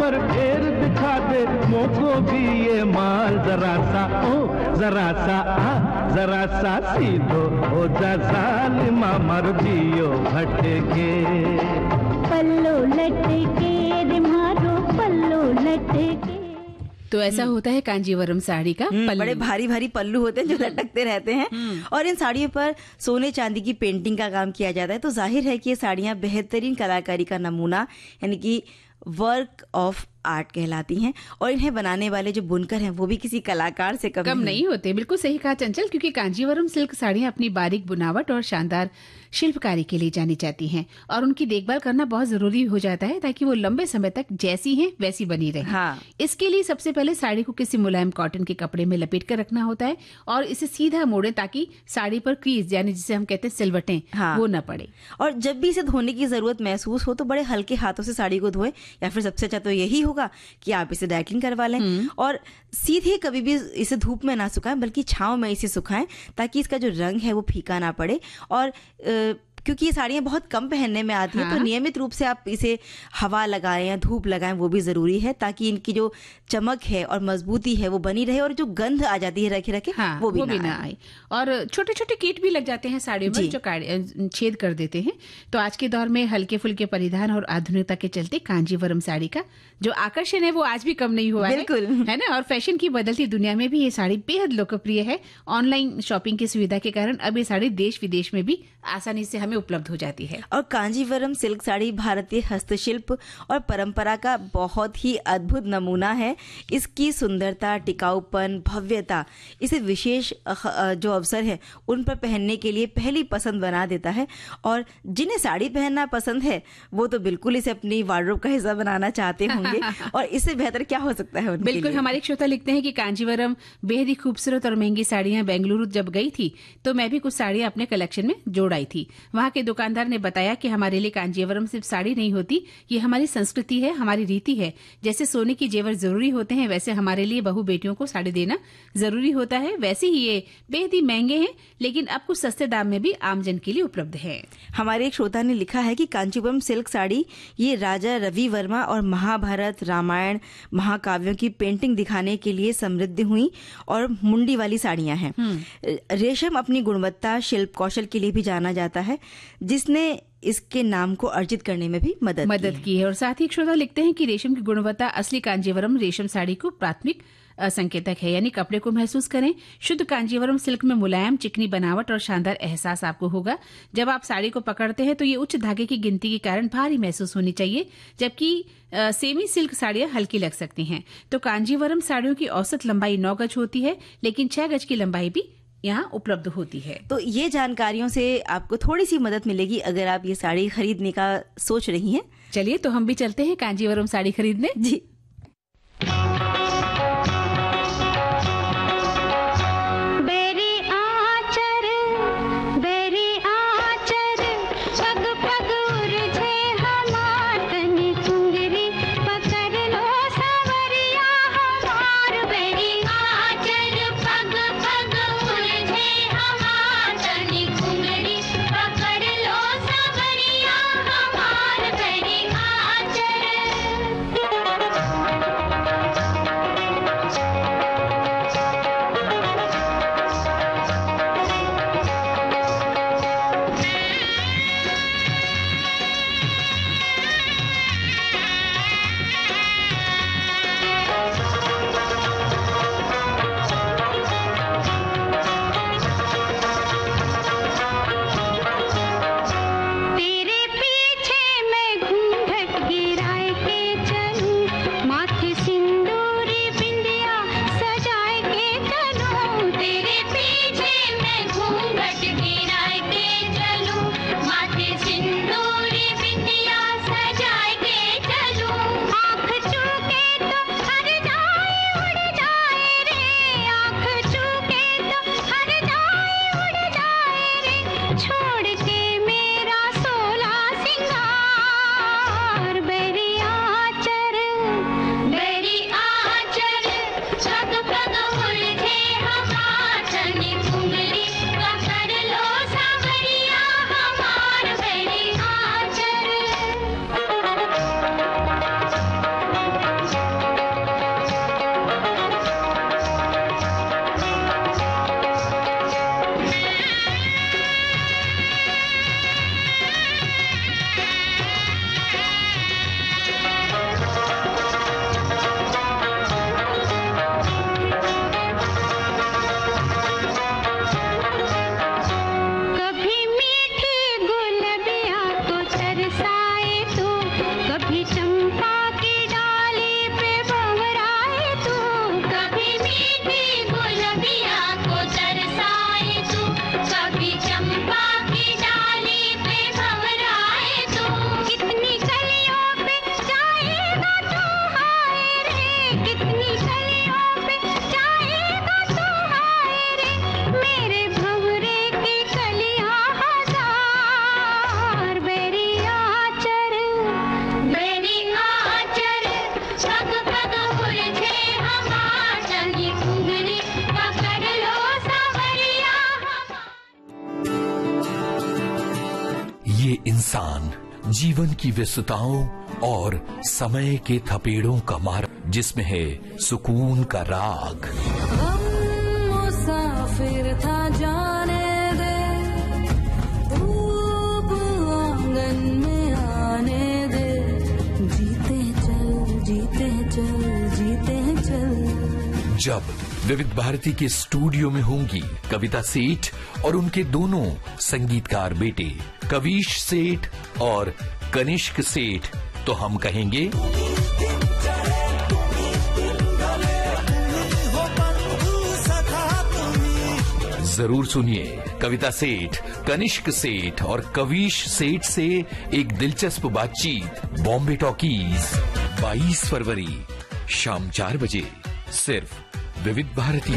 पर ढेर दिखा दे मोको भी ये माल, जरा सा ओ जरा सा आ जरा सा सीधो हो जा जालिमा मर्दियो भटके। पल्लो लटके रे मारो पल्लो लटके। तो ऐसा होता है कांजीवरम साड़ी का पल्लू। बड़े भारी भारी पल्लू होते हैं जो लटकते रहते हैं और इन साड़ियों पर सोने चांदी की पेंटिंग का काम किया जाता है। तो जाहिर है कि ये साड़ियाँ बेहतरीन कलाकारी का नमूना यानी कि वर्क ऑफ आर्ट कहलाती हैं और इन्हें बनाने वाले जो बुनकर हैं वो भी किसी कलाकार से कम नहीं होते। बिल्कुल सही कहा चंचल, क्योंकि कांजीवरम सिल्क साड़ियाँ अपनी बारीक बुनावट और शानदार शिल्पकारी के लिए जानी जाती हैं और उनकी देखभाल करना बहुत जरूरी हो जाता है ताकि वो लंबे समय तक जैसी हैं वैसी बनी रहे। हाँ। इसके लिए सबसे पहले साड़ी को किसी मुलायम कॉटन के कपड़े में लपेट कर रखना होता है और इसे सीधा मोड़े ताकि साड़ी पर क्रीज यानी जिसे हम कहते हैं सिलवटें वो न पड़े। और जब भी इसे धोने की जरूरत महसूस हो तो बड़े हल्के हाथों से साड़ी को धोएं या फिर सबसे अच्छा तो यही होगा कि आप इसे ड्राई क्लीन करवा लें और सीधे कभी भी इसे धूप में ना सुखाएं बल्कि छांव में इसे सुखाएं ताकि इसका जो रंग है वो फीका ना पड़े। और क्योंकि ये साड़ियाँ बहुत कम पहनने में आती हैं तो नियमित रूप से आप इसे हवा लगाएं या धूप लगाएं वो भी ज़रूरी है ताकि इनकी जो चमक है और मजबूती है वो बनी रहे और जो गंध आ जाती है रखे रखे वो भी ना आए। और छोटे छोटे कीट भी लग जाते हैं साड़ियों में जो छेद कर देते हैं। तो आज के दौर में हल्के फुल्के परिधान और आधुनिकता के चलते कांजीवरम साड़ी का जो आकर्षण है वो आज भी कम नहीं हुआ है ना। और फैशन की बदलती दुनिया में भी ये साड़ी बेहद लोकप्रिय है। ऑनलाइन शॉपिंग की सुविधा के कारण अब ये साड़ी देश विदेश में भी आसानी से हमें उपलब्ध हो जाती है। और कांजीवरम सिल्क साड़ी भारतीय हस्तशिल्प और परंपरा का बहुत ही अद्भुत नमूना है। इसकी सुंदरता, टिकाऊपन, भव्यता इसे विशेष जो अवसर है उन पर पहनने के लिए पहली पसंद बना देता है। और जिन्हें साड़ी पहनना पसंद है वो तो बिल्कुल इसे अपनी वार्डरोब का हिस्सा बनाना चाहते होंगे और इससे बेहतर क्या हो सकता है उनके बिल्कुल लिए। हमारे श्रोता लिखते हैं कि कांजीवरम बेहद ही खूबसूरत और महंगी साड़ियां बेंगलुरु जब गई थी तो मैं भी कुछ साड़ियां अपने कलेक्शन में जोड़ आई थी। वहां के दुकानदार ने बताया कि हमारे लिए कांजीवरम सिर्फ साड़ी नहीं होती, ये हमारी संस्कृति है, हमारी रीति है। जैसे सोने की जेवर जरूरी होते हैं वैसे हमारे लिए बहू बेटियों को साड़ी देना जरूरी होता है। वैसे ही ये बेहद ही महंगे हैं लेकिन अब कुछ सस्ते दाम में भी आमजन के लिए उपलब्ध है। हमारे एक श्रोता ने लिखा है कि कांचीपुरम सिल्क साड़ी ये राजा रवि वर्मा और महाभारत, रामायण, महाकाव्यों की पेंटिंग दिखाने के लिए समृद्ध हुई और मुंडी वाली साड़ियां हैं। रेशम अपनी गुणवत्ता, शिल्प कौशल के लिए भी जाना जाता है जिसने इसके नाम को अर्जित करने में भी मदद की है। और साथ ही एक श्रोता लिखते हैं कि रेशम की गुणवत्ता असली कांजीवरम रेशम साड़ी को प्राथमिक संकेतक है, यानी कपड़े को महसूस करें। शुद्ध कांजीवरम सिल्क में मुलायम चिकनी बनावट और शानदार एहसास आपको होगा। जब आप साड़ी को पकड़ते हैं तो ये उच्च धागे की गिनती के कारण भारी महसूस होनी चाहिए, जबकि सेमी सिल्क साड़ियां हल्की लग सकती हैं। तो कांजीवरम साड़ियों की औसत लंबाई 9 गज होती है लेकिन 6 गज की लंबाई भी यहाँ उपलब्ध होती है। तो ये जानकारियों से आपको थोड़ी सी मदद मिलेगी अगर आप ये साड़ी खरीदने का सोच रही हैं। चलिए तो हम भी चलते हैं कांजीवरम साड़ी खरीदने। जी जीवन की व्यस्तताओं और समय के थपेड़ों का मार्ग, जिसमें है सुकून का राग। मुसाफिर था जाने दे, धूप आंगन में आने दे, जीते चल जीते चल जीते चल। जब विविध भारती के स्टूडियो में होंगी कविता सेठ और उनके दोनों संगीतकार बेटे कविश सेठ और कनिष्क सेठ, तो हम कहेंगे जरूर सुनिए कविता सेठ, कनिष्क सेठ और कविश सेठ से एक दिलचस्प बातचीत बॉम्बे टॉकीज 22 फरवरी शाम 4 बजे सिर्फ विविध भारती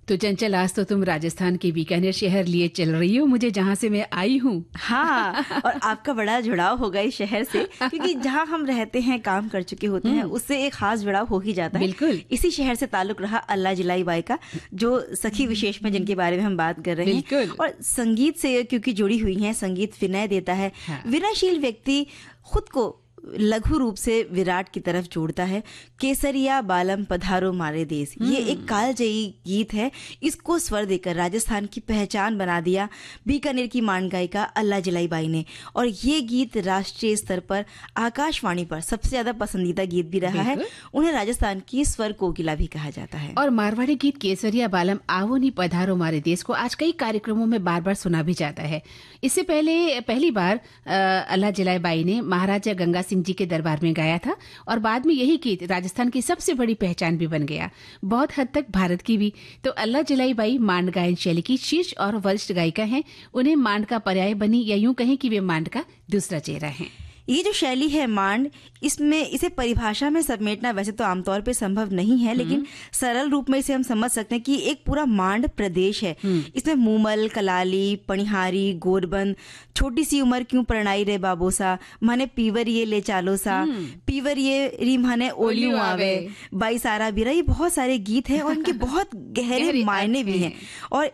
तो चंचल, आज तो तुम राजस्थान के बीकानेर शहर लिए चल रही हो, मुझे जहाँ से मैं आई हूँ। हाँ, और आपका बड़ा जुड़ाव होगा इस शहर से, क्योंकि जहाँ हम रहते हैं, काम कर चुके होते हैं, उससे एक खास जुड़ाव हो ही जाता है। बिल्कुल। इसी शहर से ताल्लुक रहा अल्लाह जिलाई बाई का, जो सखी विशेष में जिनके बारे में हम बात कर रहे हैं। और संगीत से क्योंकि जुड़ी हुई हैं, संगीत विनय देता है। हाँ। विनयशील व्यक्ति खुद को लघु रूप से विराट की तरफ जोड़ता है। केसरिया बालम पधारो मारे देश, ये एक कालजयी गीत है। इसको स्वर देकर राजस्थान की पहचान बना दिया बीकानेर की मांड गायिका अल्लाह जिलाई बाई ने। और ये गीत राष्ट्रीय स्तर पर आकाशवाणी पर सबसे ज्यादा पसंदीदा गीत भी रहा है। उन्हें राजस्थान की स्वर कोकिला भी कहा जाता है। और मारवाड़ी गीत केसरिया बालम आवो नी पधारो मारे देश को आज कई कार्यक्रमों में बार बार सुना भी जाता है। इससे पहली बार अल्लाह जिलाई बाई ने महाराजा गंगा सिंह जी के दरबार में गाया था और बाद में यही गीत राजस्थान की सबसे बड़ी पहचान भी बन गया, बहुत हद तक भारत की भी। तो अल्लाह जिलाई बाई मांड गायन शैली की शीर्ष और वरिष्ठ गायिका हैं। उन्हें मांड का पर्याय बनी, या यूं कहें कि वे मांड का दूसरा चेहरा हैं। ये जो शैली है मांड, इसमें इसे परिभाषा में समेटना वैसे तो आमतौर पे संभव नहीं है, लेकिन सरल रूप में इसे हम समझ सकते हैं कि एक पूरा मांड प्रदेश है। इसमें मूमल, कलाली, पणिहारी, गोरबंद, छोटी सी उम्र क्यों प्रणई रे बाबोसा, माने पीवर ये ले चालो सा, पीवर ये री माने ओलियो आवे, बाई सारा बिरा, ये बहुत सारे गीत हैं और इनके बहुत गहरे मायने भी हैं और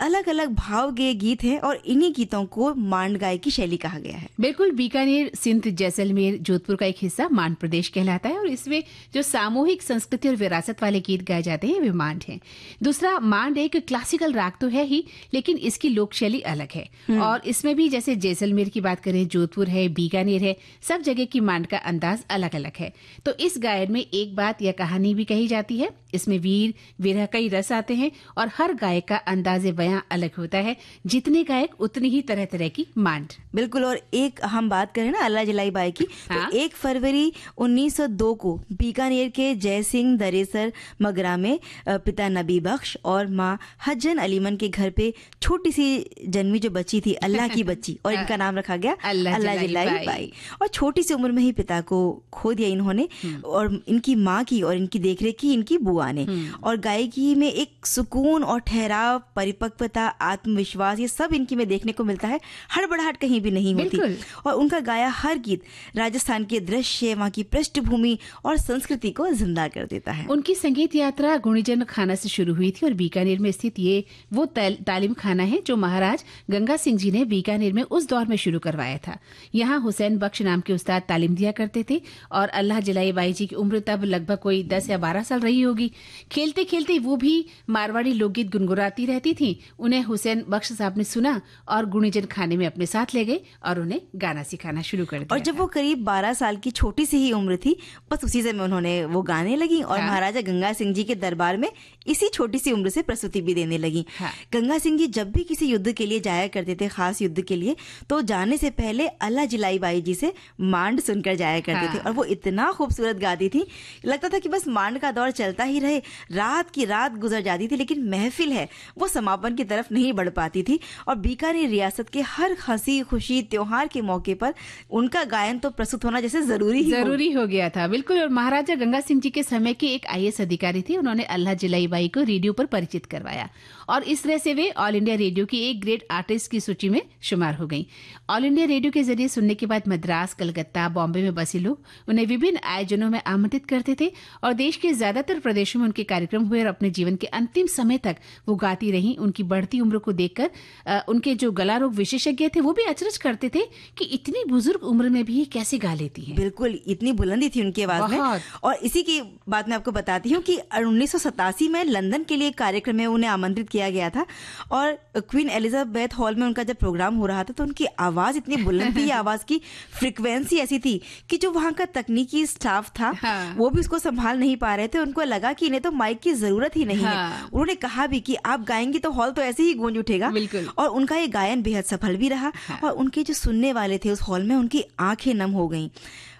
अलग अलग भाव के गीत हैं और इन्हीं गीतों को मांड गायकी शैली कहा गया है। बिल्कुल, बीकानेर, सिंध, जैसलमेर, जोधपुर का एक हिस्सा मांड प्रदेश कहलाता है और इसमें जो सामूहिक संस्कृति और विरासत वाले गीत गाए जाते हैं वे मांड हैं। दूसरा, मांड एक क्लासिकल राग तो है ही, लेकिन इसकी लोक शैली अलग है और इसमें भी जैसे जैसलमेर की बात करें, जोधपुर है, बीकानेर है, सब जगह की मांड का अंदाज अलग अलग है। तो इस गायन में एक बात या कहानी भी कही जाती है। इसमें वीर विरह कई रस आते हैं और हर गायक का अंदाजे बयां अलग होता है। जितने गायक उतनी ही तरह तरह की मांड। बिल्कुल। और एक हम बात करें ना अल्लाह जिलाई बाई की, तो 1 फरवरी 1902 को बीकानेर के जय सिंह दरेसर मगरा में पिता नबी बख्श और माँ हज्जन अलीमन के घर पे छोटी सी जन्मी जो बच्ची थी, अल्लाह की बच्ची, और इनका नाम रखा गया अल्लाह जिलाई बाई। और छोटी सी उम्र में ही पिता को खो दिया इन्होंने और इनकी माँ की और इनकी देखरेख की इनकी बुआ ने। और गायकी में एक सुकून और ठहराव, परिपक्वता, आत्मविश्वास, ये सब इनकी में देखने को मिलता है। हड़बड़ाहट कहीं भी नहीं होती और उनका गाया हर गीत राजस्थान के दृश्य, वहाँ की पृष्ठभूमि और संस्कृति को जिंदा कर देता है। उनकी संगीत यात्रा गुणीजन खाना से शुरू हुई थी और बीकानेर में स्थित ये वो तालीम खाना है जो महाराज गंगा सिंह जी ने बीकानेर में उस दौर में शुरू करवाया था। यहाँ हुसैन बख्श नाम के उस्ताद तालीम दिया करते थे और अल्लाह जिलाई बाई जी की उम्र तब लगभग कोई 10 या 12 साल रही होगी। खेलते खेलते वो भी मारवाड़ी लोकगीत गुनगुनाती रहती थी। उन्हें हुसैन बख्श साहब ने सुना और गुणीजन खाने में अपने साथ ले गए और उन्हें गाना सिखाना शुरू कर दिया। और जब वो करीब 12 साल की छोटी सी ही उम्र थी, बस उसी समय उन्होंने वो गाने लगी और महाराजा गंगा सिंह जी के दरबार में इसी छोटी सी उम्र से प्रस्तुति भी देने लगी। गंगा सिंह जी जब भी किसी युद्ध के लिए जाया करते थे, खास युद्ध के लिए, तो जाने से पहले अल्लाह जिलाई बाई जी से मांड सुनकर जाया करते थे और वो इतना खूबसूरत गाती थी, लगता था कि बस मांड का दौर चलता ही रहे। रात की रात गुजर जाती थी लेकिन महफिल है वो समापन की तरफ नहीं बढ़ पाती थी। और बीकानेर रियासत के हर हंसी खुशी त्योहार के मौके पर उनका गायन तो प्रस्तुत होना जैसे जरूरी हो गया था। बिल्कुल। और महाराजा गंगा सिंह जी के समय के एक IAS अधिकारी थे, उन्होंने अल्लाह जिलाई बाई को रेडियो पर परिचित करवाया और इस तरह से वे ऑल इंडिया रेडियो की एक ग्रेट आर्टिस्ट की सूची में शुमार हो गईं। ऑल इंडिया रेडियो के जरिए सुनने के बाद मद्रास, कलकत्ता, बॉम्बे में बसे लोग उन्हें विभिन्न आयोजनों में आमंत्रित करते थे और देश के ज्यादातर प्रदेशों में उनके कार्यक्रम हुए और अपने जीवन के अंतिम समय तक वो गाती रहीं। उनकी बढ़ती उम्र को देखकर उनके जो गला रोग विशेषज्ञ थे वो भी अचरज करते थे कि इतनी बुजुर्ग उम्र में भी ये कैसे गा लेती हैं। बिल्कुल, इतनी बुलंदी थी उनकी आवाज में। और इसी की बात मैं आपको बताती हूँ कि 1987 में लंदन के लिए कार्यक्रम में उन्हें आमंत्रित किया गया था और क्वीन एलिजाबेथ हॉल में उनका जब प्रोग्राम हो रहा था तो उनकी आवाज इतनी बुलंद थी, आवाज की फ्रीक्वेंसी ऐसी थी कि जो वहां का तकनीकी स्टाफ था वो भी उसको संभाल नहीं पा रहे थे। उनको लगा कि इन्हें तो माइक की जरूरत ही नहीं है। उन्होंने कहा भी कि आप गाएंगी तो हॉल तो ऐसे ही गूंज उठेगा। और उनका ये गायन बेहद सफल भी रहा और उनके जो सुनने वाले थे उस हॉल में उनकी आंखें नम हो गईं।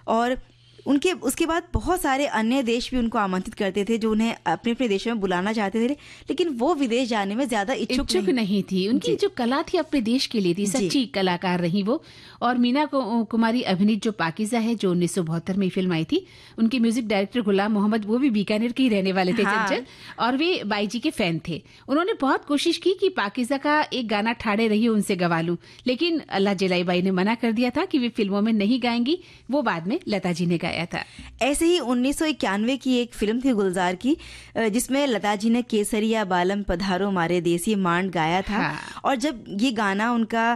और उनके उसके बाद बहुत सारे अन्य देश भी उनको आमंत्रित करते थे जो उन्हें अपने अपने देशों में बुलाना चाहते थे, लेकिन वो विदेश जाने में ज्यादा इच्छुक नहीं थी। उनकी जो कला थी अपने देश के लिए थी, सच्ची कलाकार रही वो। और मीना कुमारी अभिनीत जो पाकीज़ा है जो 1972 में फिल्म आई थी, उनके म्यूजिक डायरेक्टर गुलाम मोहम्मद वो भी बीकानेर के ही रहने वाले थे चंचल, और वे बाई जी के फैन थे। उन्होंने बहुत कोशिश की कि पाकीज़ा का एक गाना ठाड़े रहिए उनसे गवा लूं, लेकिन अल्लाह जलाई बाई ने मना कर दिया था कि वे फिल्मों में नहीं गाएंगी। वो बाद में लता जी ने गाया था। ऐसे ही 1991 की एक फिल्म थी गुलजार की, जिसमें लता जी ने केसरिया बालम पधारो मारे देसी मांड गाया था। और जब ये गाना उनका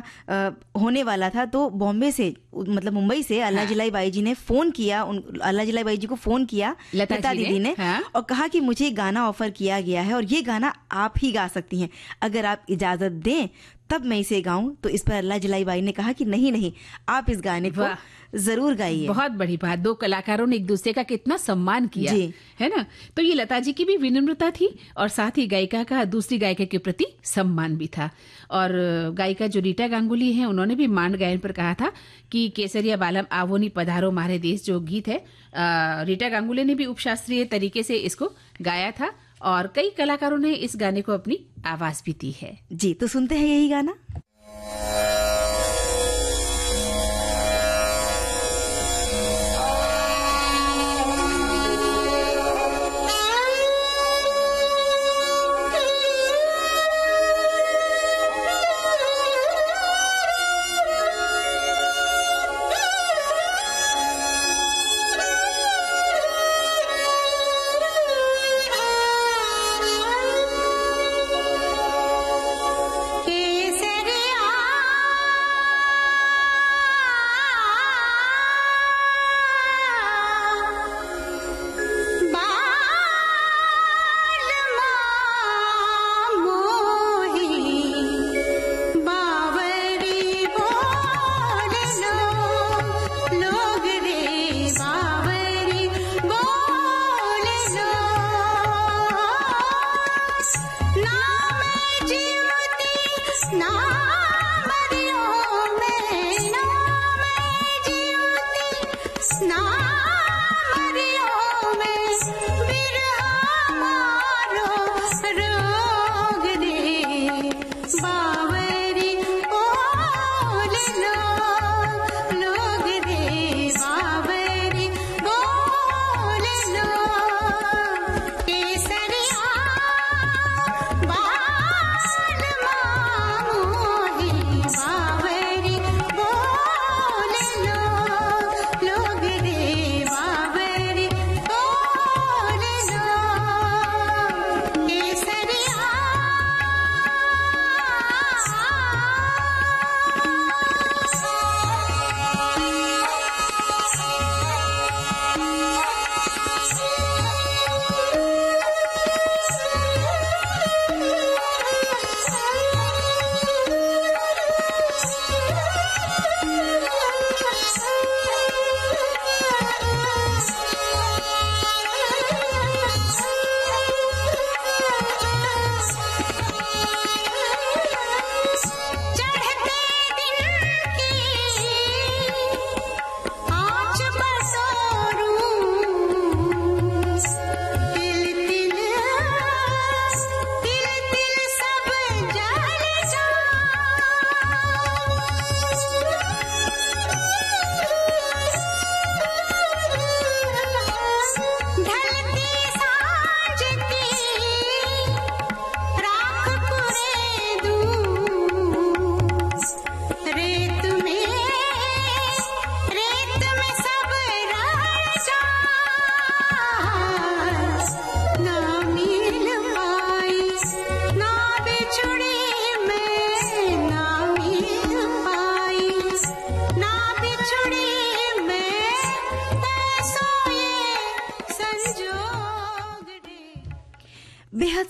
होने वाला था तो बॉम्बे से, मतलब मुंबई से अल्लाह जलाई बाई जी ने फोन किया, अल्लाह जलाई बाई जी को फोन किया लता दीदी ने और कहा कि मुझे गाना ऑफर किया गया है और ये गाना आप ही गा सकती हैं, अगर आप इजाजत दें तब मैं इसे गाऊं। तो इस पर अल्लाह जलाई बाई ने कहा कि नहीं, आप इस गाने को जरूर गाइए। बहुत बड़ी बात, दो कलाकारों ने एक दूसरे का कितना सम्मान किया, है ना। तो ये लता जी की भी विनम्रता थी और साथ ही गायिका का दूसरी गायिका के प्रति सम्मान भी था। और गायिका जो रीटा गांगुली हैं उन्होंने भी मांड गायन पर कहा था कि केसरिया बालम आवोनी पधारो मारे देश जो गीत है, रीटा गांगुली ने भी उपशास्त्रीय तरीके से इसको गाया था और कई कलाकारों ने इस गाने को अपनी आवाज भी दी है। जी, तो सुनते हैं यही गाना।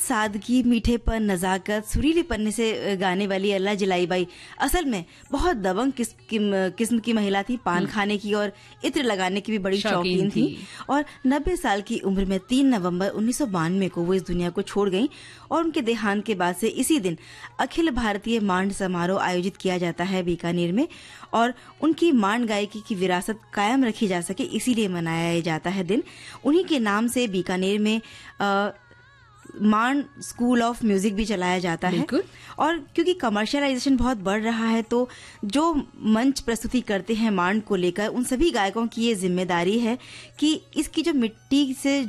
सादगी, मीठेपन, नज़ाकत, सुरीले पन्ने से गाने वाली अल्लाह जलाई बाई असल में बहुत दबंग किस्म की महिला थी। पान खाने की और इत्र लगाने की भी बड़ी शौकीन थी और 90 साल की उम्र में 3 नवंबर 1992 को वो इस दुनिया को छोड़ गईं। और उनके देहांत के बाद से इसी दिन अखिल भारतीय मांड समारोह आयोजित किया जाता है बीकानेर में और उनकी मांड गायकी की विरासत कायम रखी जा सके इसीलिए मनाया जाता है दिन। उन्हीं के नाम से बीकानेर में मांड स्कूल ऑफ म्यूजिक भी चलाया जाता है। और क्योंकि कमर्शियलाइजेशन बहुत बढ़ रहा है तो जो मंच प्रस्तुति करते हैं मांड को लेकर उन सभी गायकों की ये जिम्मेदारी है कि इसकी जो मिट्टी से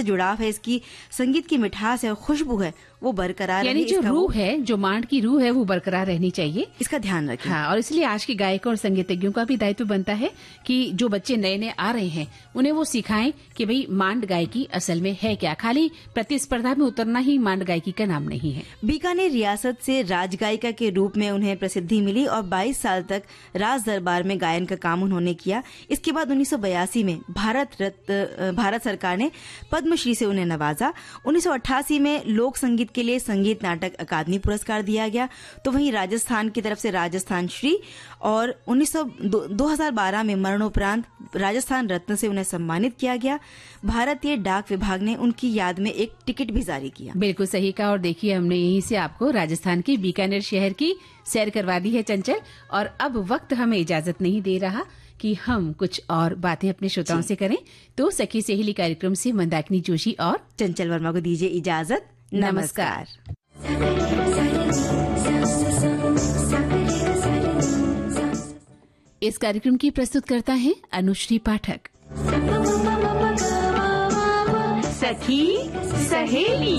जुड़ाव है, इसकी संगीत की मिठास है और खुशबू है वो बरकरार यानी जो रूह है, जो मांड की रूह है वो बरकरार रहनी चाहिए, इसका ध्यान रखें। हाँ, और इसलिए आज के गायकों और संगीतज्ञों का भी दायित्व बनता है कि जो बच्चे नए नए आ रहे हैं उन्हें वो सिखाएं कि भाई मांड गायकी असल में है क्या। खाली प्रतिस्पर्धा में उतरना ही मांड गायकी का नाम नहीं है। बीकानेर रियासत से राजगायिका के रूप में उन्हें प्रसिद्धि मिली और 22 साल तक राज दरबार में गायन का काम उन्होंने किया। इसके बाद 1982 में भारत सरकार ने पद्मश्री से उन्हें नवाजा। 1988 में लोक संगीत के लिए संगीत नाटक अकादमी पुरस्कार दिया गया। तो वहीं राजस्थान की तरफ से राजस्थान श्री और 2012 में मरणोपरांत राजस्थान रत्न से उन्हें सम्मानित किया गया। भारतीय डाक विभाग ने उनकी याद में एक टिकट भी जारी किया। बिल्कुल सही कहा। और देखिए हमने यहीं से आपको राजस्थान के बीकानेर शहर की सैर करवा दी है चंचल। और अब वक्त हमें इजाजत नहीं दे रहा कि हम कुछ और बातें अपने श्रोताओं से करें। तो सखी सहेली कार्यक्रम से मंदाकिनी जोशी और चंचल वर्मा को दीजिए इजाजत। नमस्कार। इस कार्यक्रम की प्रस्तुत करता है अनुश्री पाठक। सखी सहेली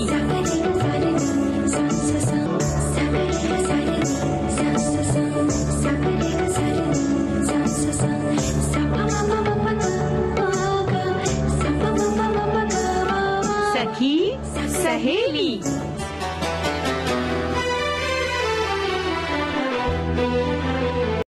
सखी सहेली।